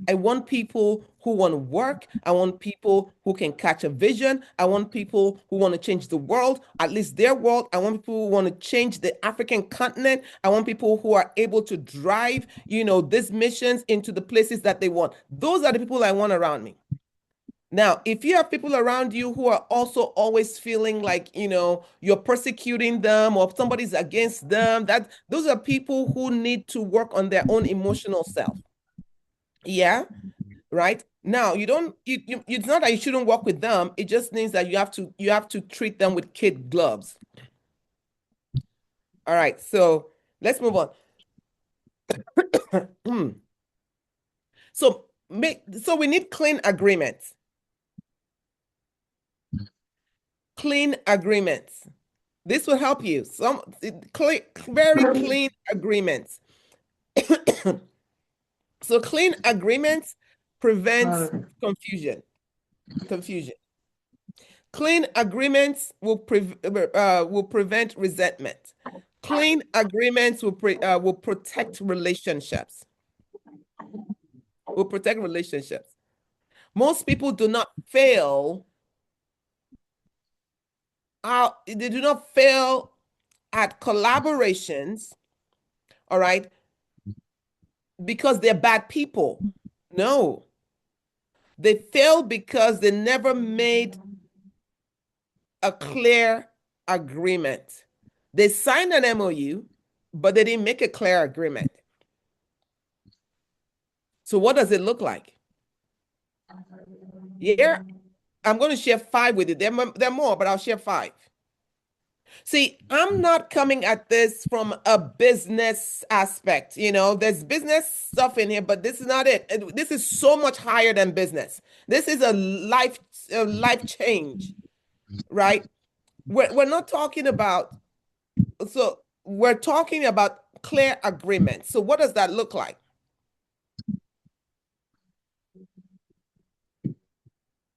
[SPEAKER 1] I want people who want to work. I want people who can catch a vision. I want people who want to change the world, at least their world. I want people who want to change the African continent. I want people who are able to drive, these missions into the places that they want. Those are the people I want around me. Now, if you have people around you who are also always feeling like, you're persecuting them or somebody's against them, those are people who need to work on their own emotional self. Yeah, right. Now, it's not that you shouldn't work with them. It just means that you have to treat them with kid gloves. All right, so let's move on. So we need clean agreements. Clean agreements. This will help you. Very clean agreements. So clean agreements prevents confusion. Clean agreements will prevent resentment. Clean agreements will protect relationships. Will protect relationships. Most people do not fail. They do not fail at collaborations. All right. Because they're bad people. No. They fail because they never made a clear agreement. They signed an MOU, but they didn't make a clear agreement. So what does it look like? Yeah, I'm going to share 5 with you. There are more, but I'll share 5. See, I'm not coming at this from a business aspect. There's business stuff in here, but this is not it. This is so much higher than business. This is a life change, right? We're not talking about, so we're talking about clear agreement. So what does that look like?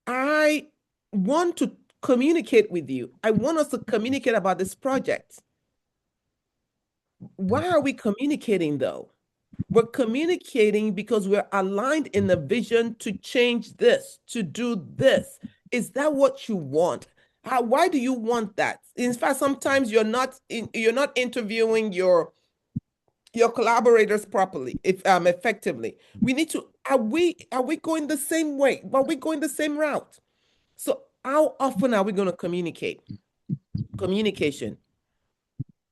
[SPEAKER 1] I want to communicate with you. I want us to communicate about this project. Why are we communicating though? We're communicating because we're aligned in the vision to change this, to do this. Is that what you want? Why do you want that? In fact, sometimes you're not interviewing your collaborators properly, effectively. We need to, are we going the same way? Are we going the same route? So how often are we going to communicate? Communication.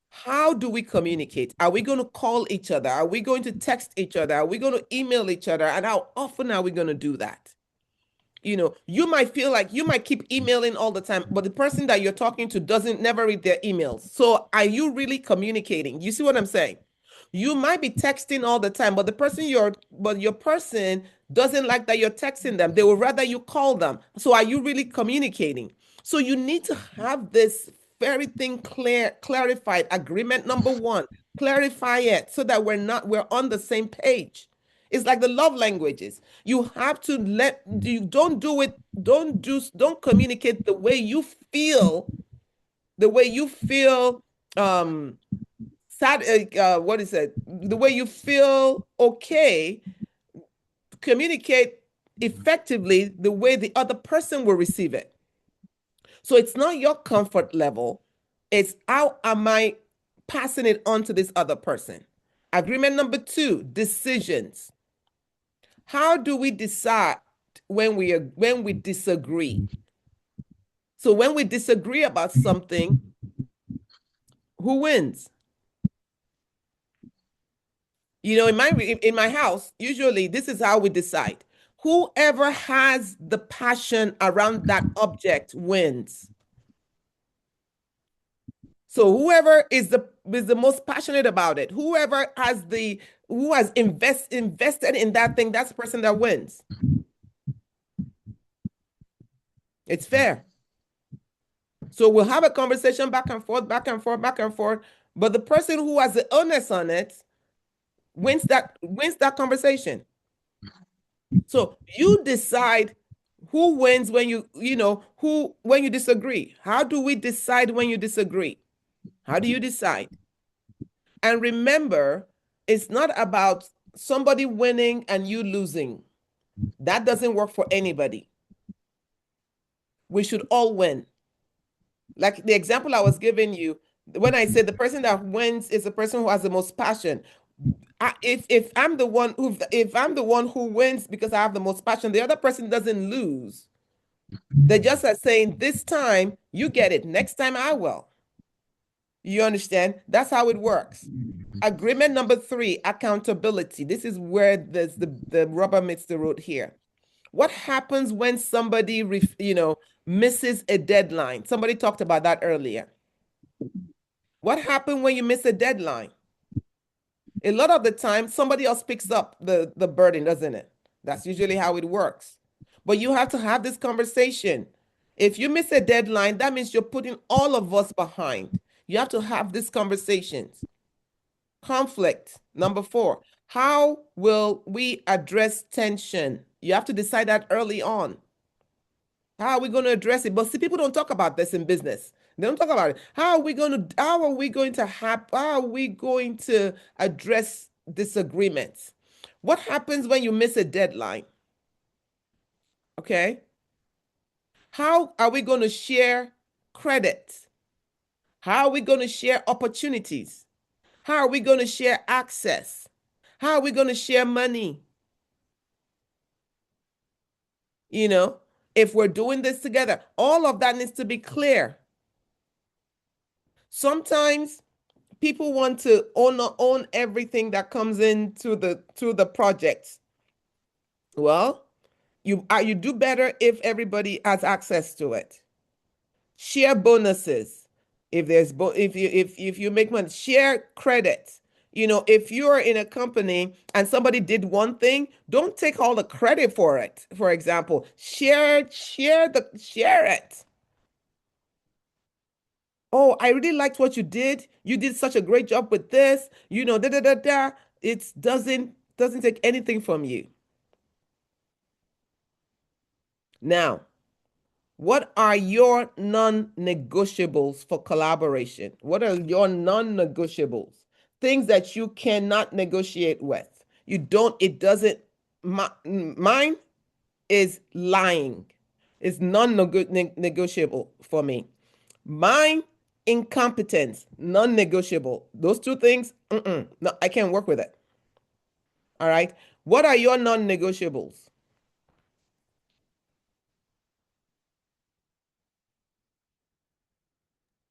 [SPEAKER 1] How do we communicate? Are we going to call each other? Are we going to text each other? Are we going to email each other? And how often are we going to do that? You might feel like you might keep emailing all the time, but the person that you're talking to never read their emails. So are you really communicating? You see what I'm saying? You might be texting all the time, but your person doesn't like that you're texting them. They would rather you call them. So are you really communicating? So you need to have this very thing clarified. Agreement number 1, clarify it so that we're on the same page. It's like the love languages. You have to don't communicate the way you feel, sad, what is it? The way you feel okay. Communicate effectively the way the other person will receive it. So it's not your comfort level. It's how am I passing it on to this other person? Agreement number 2, decisions. How do we decide when we disagree? So when we disagree about something, who wins? In my house, usually this is how we decide. Whoever has the passion around that object wins. So whoever is the most passionate about it, who has invested in that thing, that's the person that wins. It's fair. So we'll have a conversation back and forth, but the person who has the onus on it wins that conversation. So you decide who wins when when you disagree. How do we decide when you disagree? How do you decide? And remember, it's not about somebody winning and you losing. That doesn't work for anybody. We should all win. Like the example I was giving you, when I said the person that wins is the person who has the most passion. If I'm the one who wins because I have the most passion, the other person doesn't lose. They just are saying, this time you get it, next time I will. You understand? That's how it works. Agreement number 3, accountability. This is where the rubber meets the road here. What happens when somebody misses a deadline? Somebody talked about that earlier. What happens when you miss a deadline? A lot of the time, somebody else picks up the burden, doesn't it? That's usually how it works. But you have to have this conversation. If you miss a deadline, that means you're putting all of us behind. You have to have these conversations. Conflict, number 4. How will we address tension? You have to decide that early on. How are we going to address it? But see, people don't talk about this in business. They don't talk about it. How are we going to address disagreements? What happens when you miss a deadline? Okay. How are we going to share credit? How are we going to share opportunities? How are we going to share access? How are we going to share money? If we're doing this together, all of that needs to be clear. Sometimes people want to own everything that comes into the project. Well, You do better if everybody has access to it. Share bonuses. If there's if you make money, share credit. If you're in a company and somebody did one thing, don't take all the credit for it. For example, share it. Oh, I really liked what you did. You did such a great job with this. Da da da da. It doesn't take anything from you. Now, what are your non-negotiables for collaboration? What are your non-negotiables? Things that you cannot negotiate with. Mine is lying. It's non-negotiable for me. Mine, incompetence, non-negotiable. Those two things, no, I can't work with it. All right. What are your non-negotiables?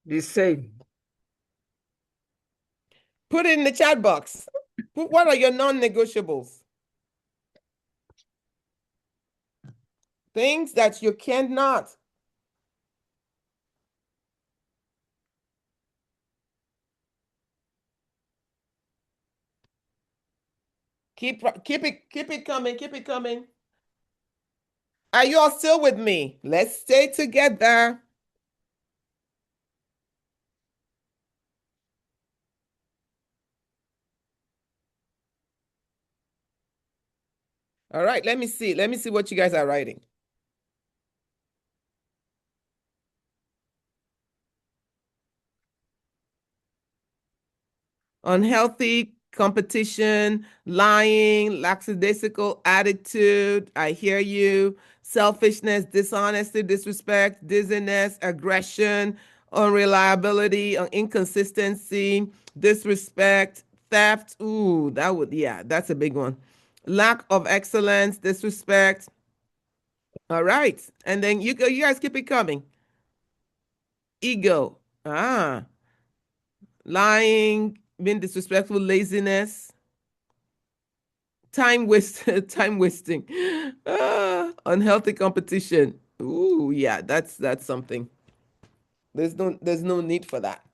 [SPEAKER 2] The same.
[SPEAKER 1] Put it in the chat box. What are your non-negotiables? Things that you cannot. Keep it coming. Keep it coming. Are you all still with me? Let's stay together. All right, let me see. Let me see what you guys are writing. Unhealthy competition, lying, lackadaisical attitude. I hear you. Selfishness, dishonesty, disrespect, dizziness, aggression, unreliability, inconsistency, disrespect, theft. Ooh, that's a big one. Lack of excellence, disrespect. All right. And then you guys keep it coming. Ego. Lying, being disrespectful, laziness, time wasting, unhealthy competition. Ooh, yeah, that's something. There's no need for that.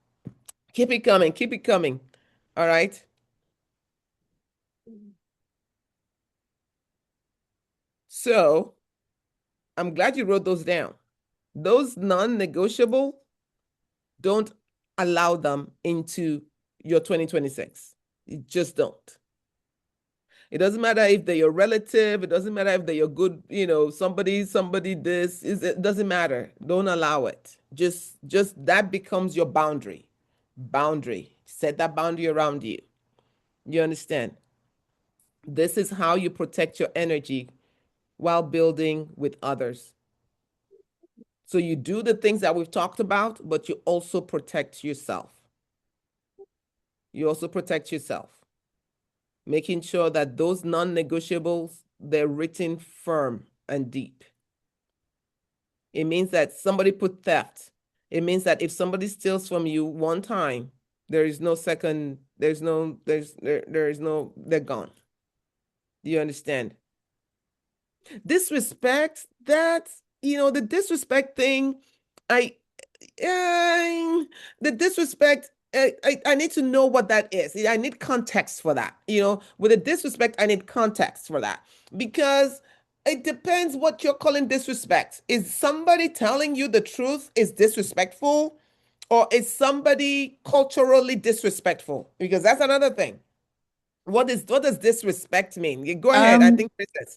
[SPEAKER 1] Keep it coming, keep it coming. All right. So I'm glad you wrote those down. Those non-negotiable, don't allow them into your 2026. You just don't. It doesn't matter if they're your relative. It doesn't matter if they're your good, somebody this. It doesn't matter. Don't allow it. Just that becomes your boundary. Boundary. Set that boundary around you. You understand? This is how you protect your energy while building with others. So you do the things that we've talked about, but you also protect yourself. You also protect yourself. Making sure that those non-negotiables, they're written firm and deep. It means that somebody put theft. It means that if somebody steals from you one time, there is no second, there is no, they're gone. Do you understand? Disrespect, the disrespect thing, the disrespect, I need to know what that is. I need context for that. With the disrespect, I need context for that because it depends what you're calling disrespect. Is somebody telling you the truth is disrespectful, or is somebody culturally disrespectful? Because that's another thing. What does disrespect mean? Go ahead. I think Princess.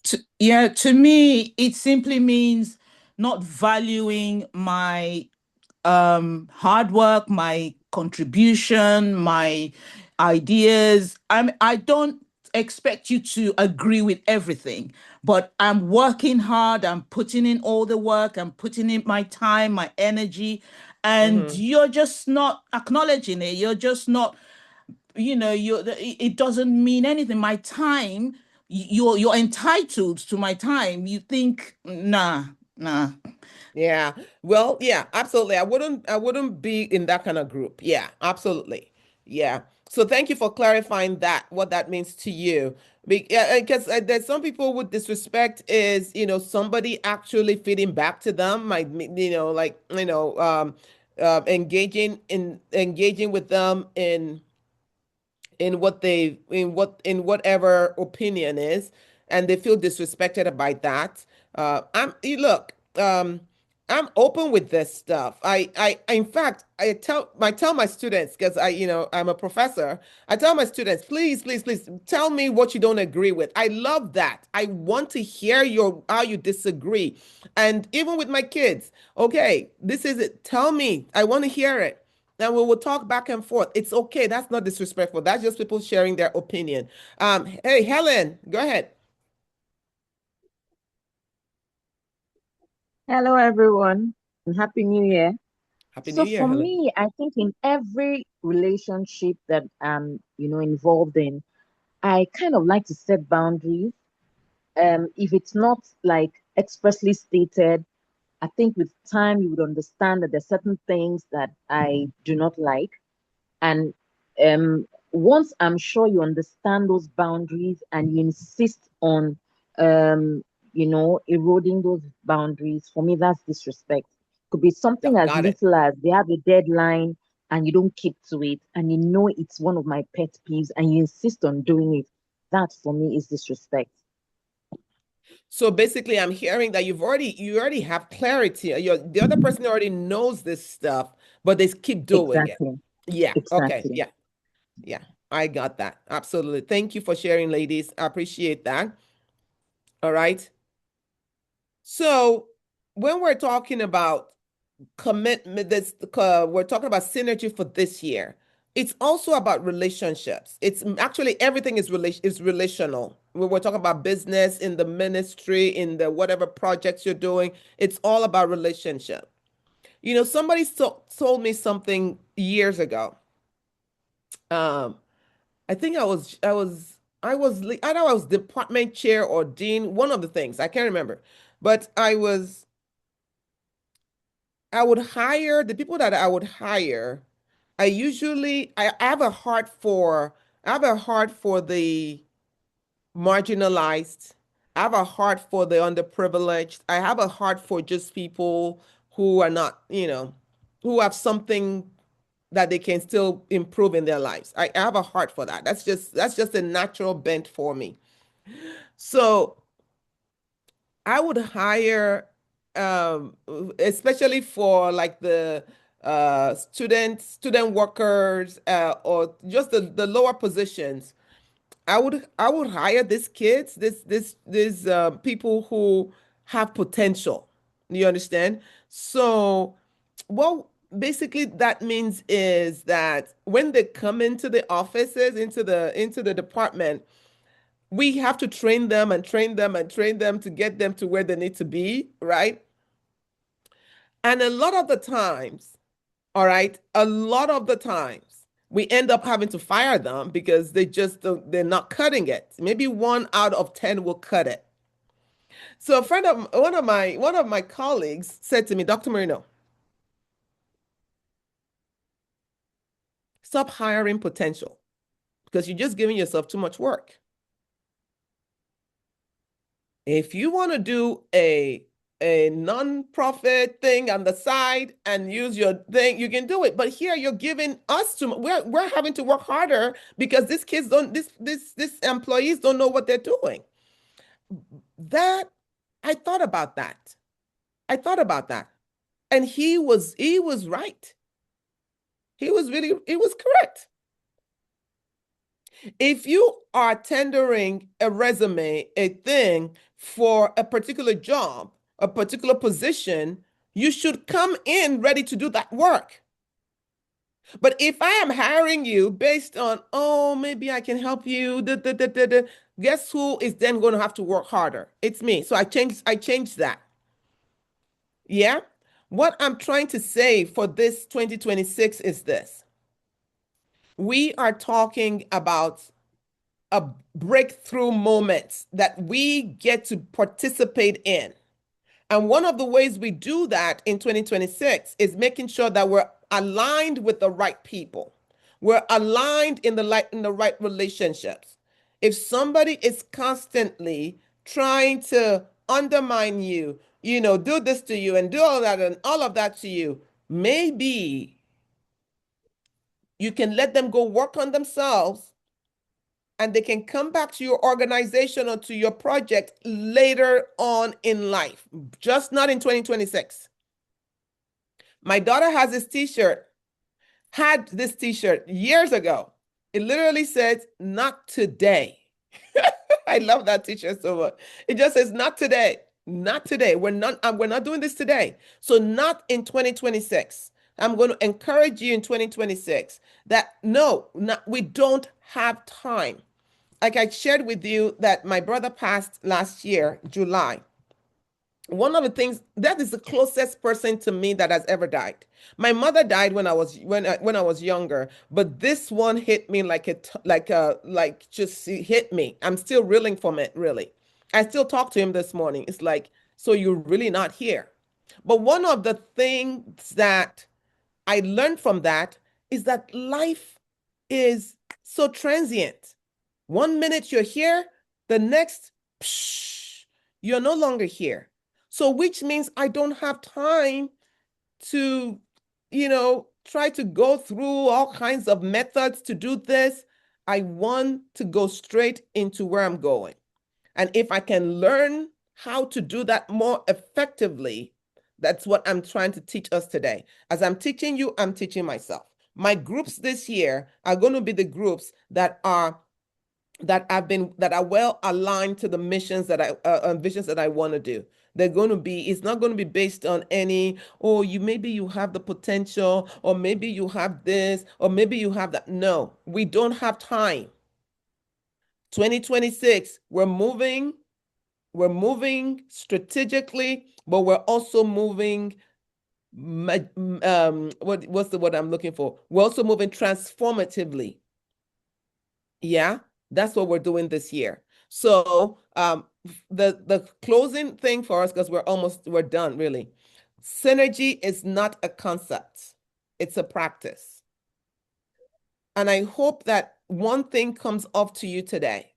[SPEAKER 4] To me, it simply means not valuing my hard work, my contribution, my ideas. I don't expect you to agree with everything, but I'm working hard, I'm putting in all the work, I'm putting in my time, my energy, and you're just not acknowledging it. You're just not, it doesn't mean anything. My time, you're entitled to my time. You think, nah.
[SPEAKER 1] Yeah. Well, yeah, absolutely. I wouldn't be in that kind of group. Yeah, absolutely. Yeah. So thank you for clarifying what that means to you. Because there's some people with disrespect is, somebody actually feeding back to them, might, like, engaging with them in whatever opinion is, and they feel disrespected by that. Look, I'm open with this stuff. In fact, I tell my students, because I'm a professor. I tell my students, please, please, please tell me what you don't agree with. I love that. I want to hear how you disagree. And even with my kids, okay, this is it. Tell me. I want to hear it. And we will talk back and forth. It's okay. That's not disrespectful. That's just people sharing their opinion. Hey, Helen, go ahead.
[SPEAKER 5] Hello, everyone, and Happy New Year.
[SPEAKER 1] Happy New
[SPEAKER 5] So
[SPEAKER 1] Year,
[SPEAKER 5] for
[SPEAKER 1] Helen.
[SPEAKER 5] me, I think in every relationship that I'm, involved in, I kind of like to set boundaries. If it's not like expressly stated, I think with time you would understand that there's certain things that I do not like. And once I'm sure you understand those boundaries and you insist on, eroding those boundaries, for me, that's disrespect. Could be something as
[SPEAKER 1] Got it.
[SPEAKER 5] little as they have a deadline and you don't keep to it, and you know it's one of my pet peeves, and you insist on doing it. That for me is disrespect.
[SPEAKER 1] So basically, I'm hearing that you already have clarity. The other person already knows this stuff, but they keep doing it.
[SPEAKER 5] Exactly.
[SPEAKER 1] Yeah. Okay.
[SPEAKER 5] Exactly.
[SPEAKER 1] Yeah. Yeah. I got that. Absolutely. Thank you for sharing, ladies. I appreciate that. All right. So when we're talking about commitment, we're talking about synergy for this year. It's also about relationships. It's actually everything is relational. When we're talking about business, in the ministry, in the whatever projects you're doing, it's all about relationship. Somebody told me something years ago. Um, I think I know I was department chair or dean, one of the things, I can't remember. But I would hire the people that I would hire. I have a heart for the marginalized. I have a heart for the underprivileged. I have a heart for just people who are not, who have something that they can still improve in their lives. I have a heart for that. That's just a natural bent for me. So I would hire, especially for like the student workers, or just the lower positions. I would hire these kids, these people who have potential. You understand? So, well, basically that means is that when they come into the offices, into the department, we have to train them and train them and train them to get them to where they need to be, right? And a lot of the times, all right, a lot of the times we end up having to fire them because they're not cutting it. Maybe 1 out of 10 will cut it. So a friend of one of my colleagues said to me, Dr. Marino, stop hiring potential because you're just giving yourself too much work. If you want to do a non-profit thing on the side and use your thing, you can do it. But here you're giving us we're having to work harder because these kids don't this employees don't know what they're doing. That I thought about that. I thought about that. And he was right. He was correct. If you are tendering a resume, a thing for a particular job, a particular position, you should come in ready to do that work. But if I am hiring you based on, oh, maybe I can help you, guess who is then going to have to work harder? It's me. So I changed that. Yeah. What I'm trying to say for this 2026 is this. We are talking about a breakthrough moment that we get to participate in. And one of the ways we do that in 2026 is making sure that we're aligned with the right people. We're aligned in the right relationships. If somebody is constantly trying to undermine you, do this to you and do all that and all of that to you, maybe you can let them go work on themselves and they can come back to your organization or to your project later on in life, just not in 2026. My daughter has this t-shirt, had this t-shirt years ago. It literally says, "Not today." I love that t-shirt so much. It just says, "Not today. Not today. We're not doing this today." So not in 2026. I'm going to encourage you in 2026 that we don't have time. Like I shared with you that my brother passed last year, July. One of the things that is the closest person to me that has ever died. My mother died when I was younger, but this one hit me like just hit me. I'm still reeling from it, really. I still talk to him this morning. It's like, so you're really not here. But one of the things that I learned from that is that life is so transient. 1 minute you're here, the next, you're no longer here. So which means I don't have time to, try to go through all kinds of methods to do this. I want to go straight into where I'm going. And if I can learn how to do that more effectively, that's what I'm trying to teach us today. As I'm teaching you, I'm teaching myself. My groups this year are going to be the groups that are well aligned to the missions visions that I want to do. It's not going to be based on maybe you have the potential, or maybe you have this, or maybe you have that. No, we don't have time. 2026, we're moving strategically, but we're also moving, what's the word I'm looking for? We're also moving transformatively. Yeah, that's what we're doing this year. So the closing thing for us, because we're done really. Synergy is not a concept, it's a practice. And I hope that one thing comes up to you today.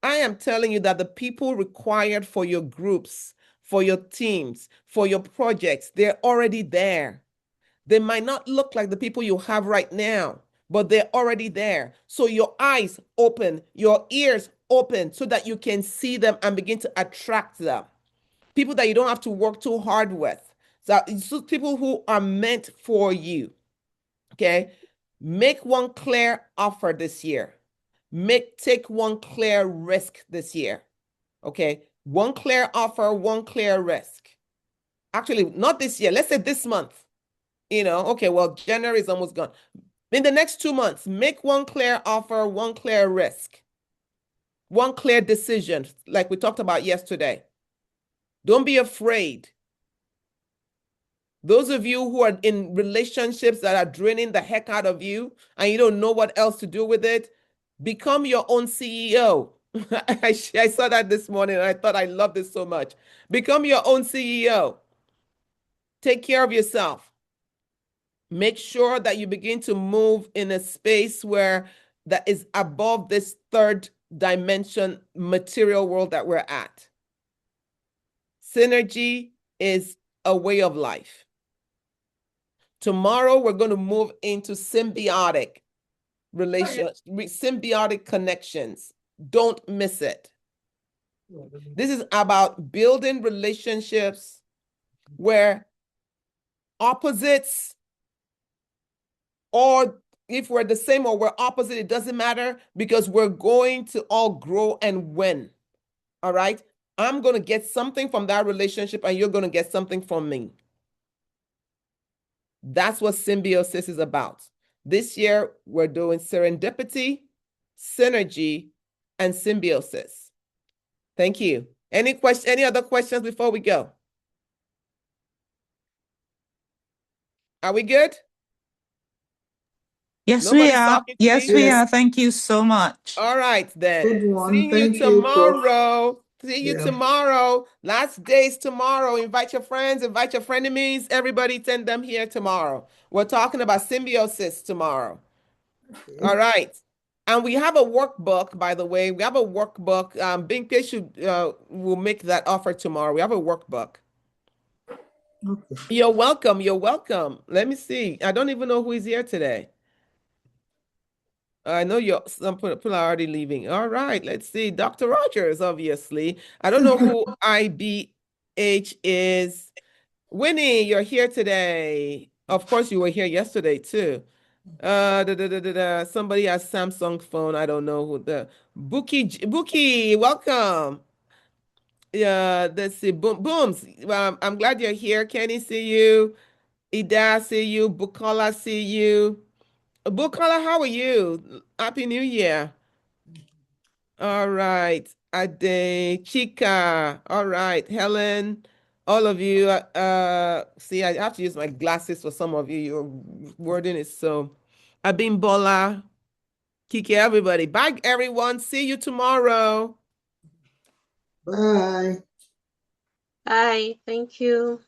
[SPEAKER 1] I am telling you that the people required for your groups, for your teams, for your projects, they're already there. They might not look like the people you have right now, but they're already there. So your eyes open, your ears open, so that you can see them and begin to attract them. People that you don't have to work too hard with. So people who are meant for you. Okay? Make one clear offer this year. Take one clear risk this year. Okay? One clear offer, one clear risk. Actually, not this year. Let's say this month. Okay, well, January is almost gone. In the next 2 months, make one clear offer, one clear risk, one clear decision, like we talked about yesterday. Don't be afraid. Those of you who are in relationships that are draining the heck out of you and you don't know what else to do with it, become your own CEO. I saw that this morning and I thought I love this so much. Become your own CEO. Take care of yourself. Make sure that you begin to move in a space that is above this third dimension material world that we're at. Synergy is a way of life. Tomorrow, we're going to move into symbiotic symbiotic connections. Don't miss it. This is about building relationships where opposites, or if we're the same or we're opposite, it doesn't matter, because we're going to all grow and win. All right? I'm going to get something from that relationship and you're going to get something from me. That's what symbiosis is about. This year, we're doing serendipity, synergy, and symbiosis. Thank you. Any other questions before we go? Are we good?
[SPEAKER 4] Yes,
[SPEAKER 1] Nobody's
[SPEAKER 4] we are.
[SPEAKER 1] talking to
[SPEAKER 4] Yes,
[SPEAKER 1] me?
[SPEAKER 4] we
[SPEAKER 3] Yes.
[SPEAKER 4] are. Thank you so much.
[SPEAKER 1] All right, then.
[SPEAKER 3] Good one.
[SPEAKER 1] Seeing
[SPEAKER 3] Thank
[SPEAKER 1] you
[SPEAKER 3] you, Prof.
[SPEAKER 1] tomorrow. See you
[SPEAKER 3] Yeah.
[SPEAKER 1] tomorrow. Last days tomorrow. Invite your friends, invite your frenemies. Everybody send them here tomorrow. We're talking about symbiosis tomorrow. All right. And we have a workbook, by the way. We have a workbook. Bingke should will make that offer tomorrow. We have a workbook.
[SPEAKER 3] Okay.
[SPEAKER 1] You're welcome. You're welcome. Let me see. I don't even know who is here today. I know some people are already leaving. All right, let's see. Dr. Rogers, obviously. I don't know who IBH is. Winnie, you're here today. Of course, you were here yesterday too. Somebody has Samsung phone. I don't know who the Buki, welcome. Yeah, let's see. Booms. I'm glad you're here. Kenny, see you. Ida, see you. Bukola, see you. Bukola, how are you? Happy New Year. All right. Ade, Chica. All right. Helen, all of you. See, I have to use my glasses for some of you. Your wording is so. Abimbola, Kiki, everybody. Bye, everyone. See you tomorrow.
[SPEAKER 3] Bye.
[SPEAKER 6] Bye. Thank you.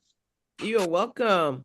[SPEAKER 1] You're welcome.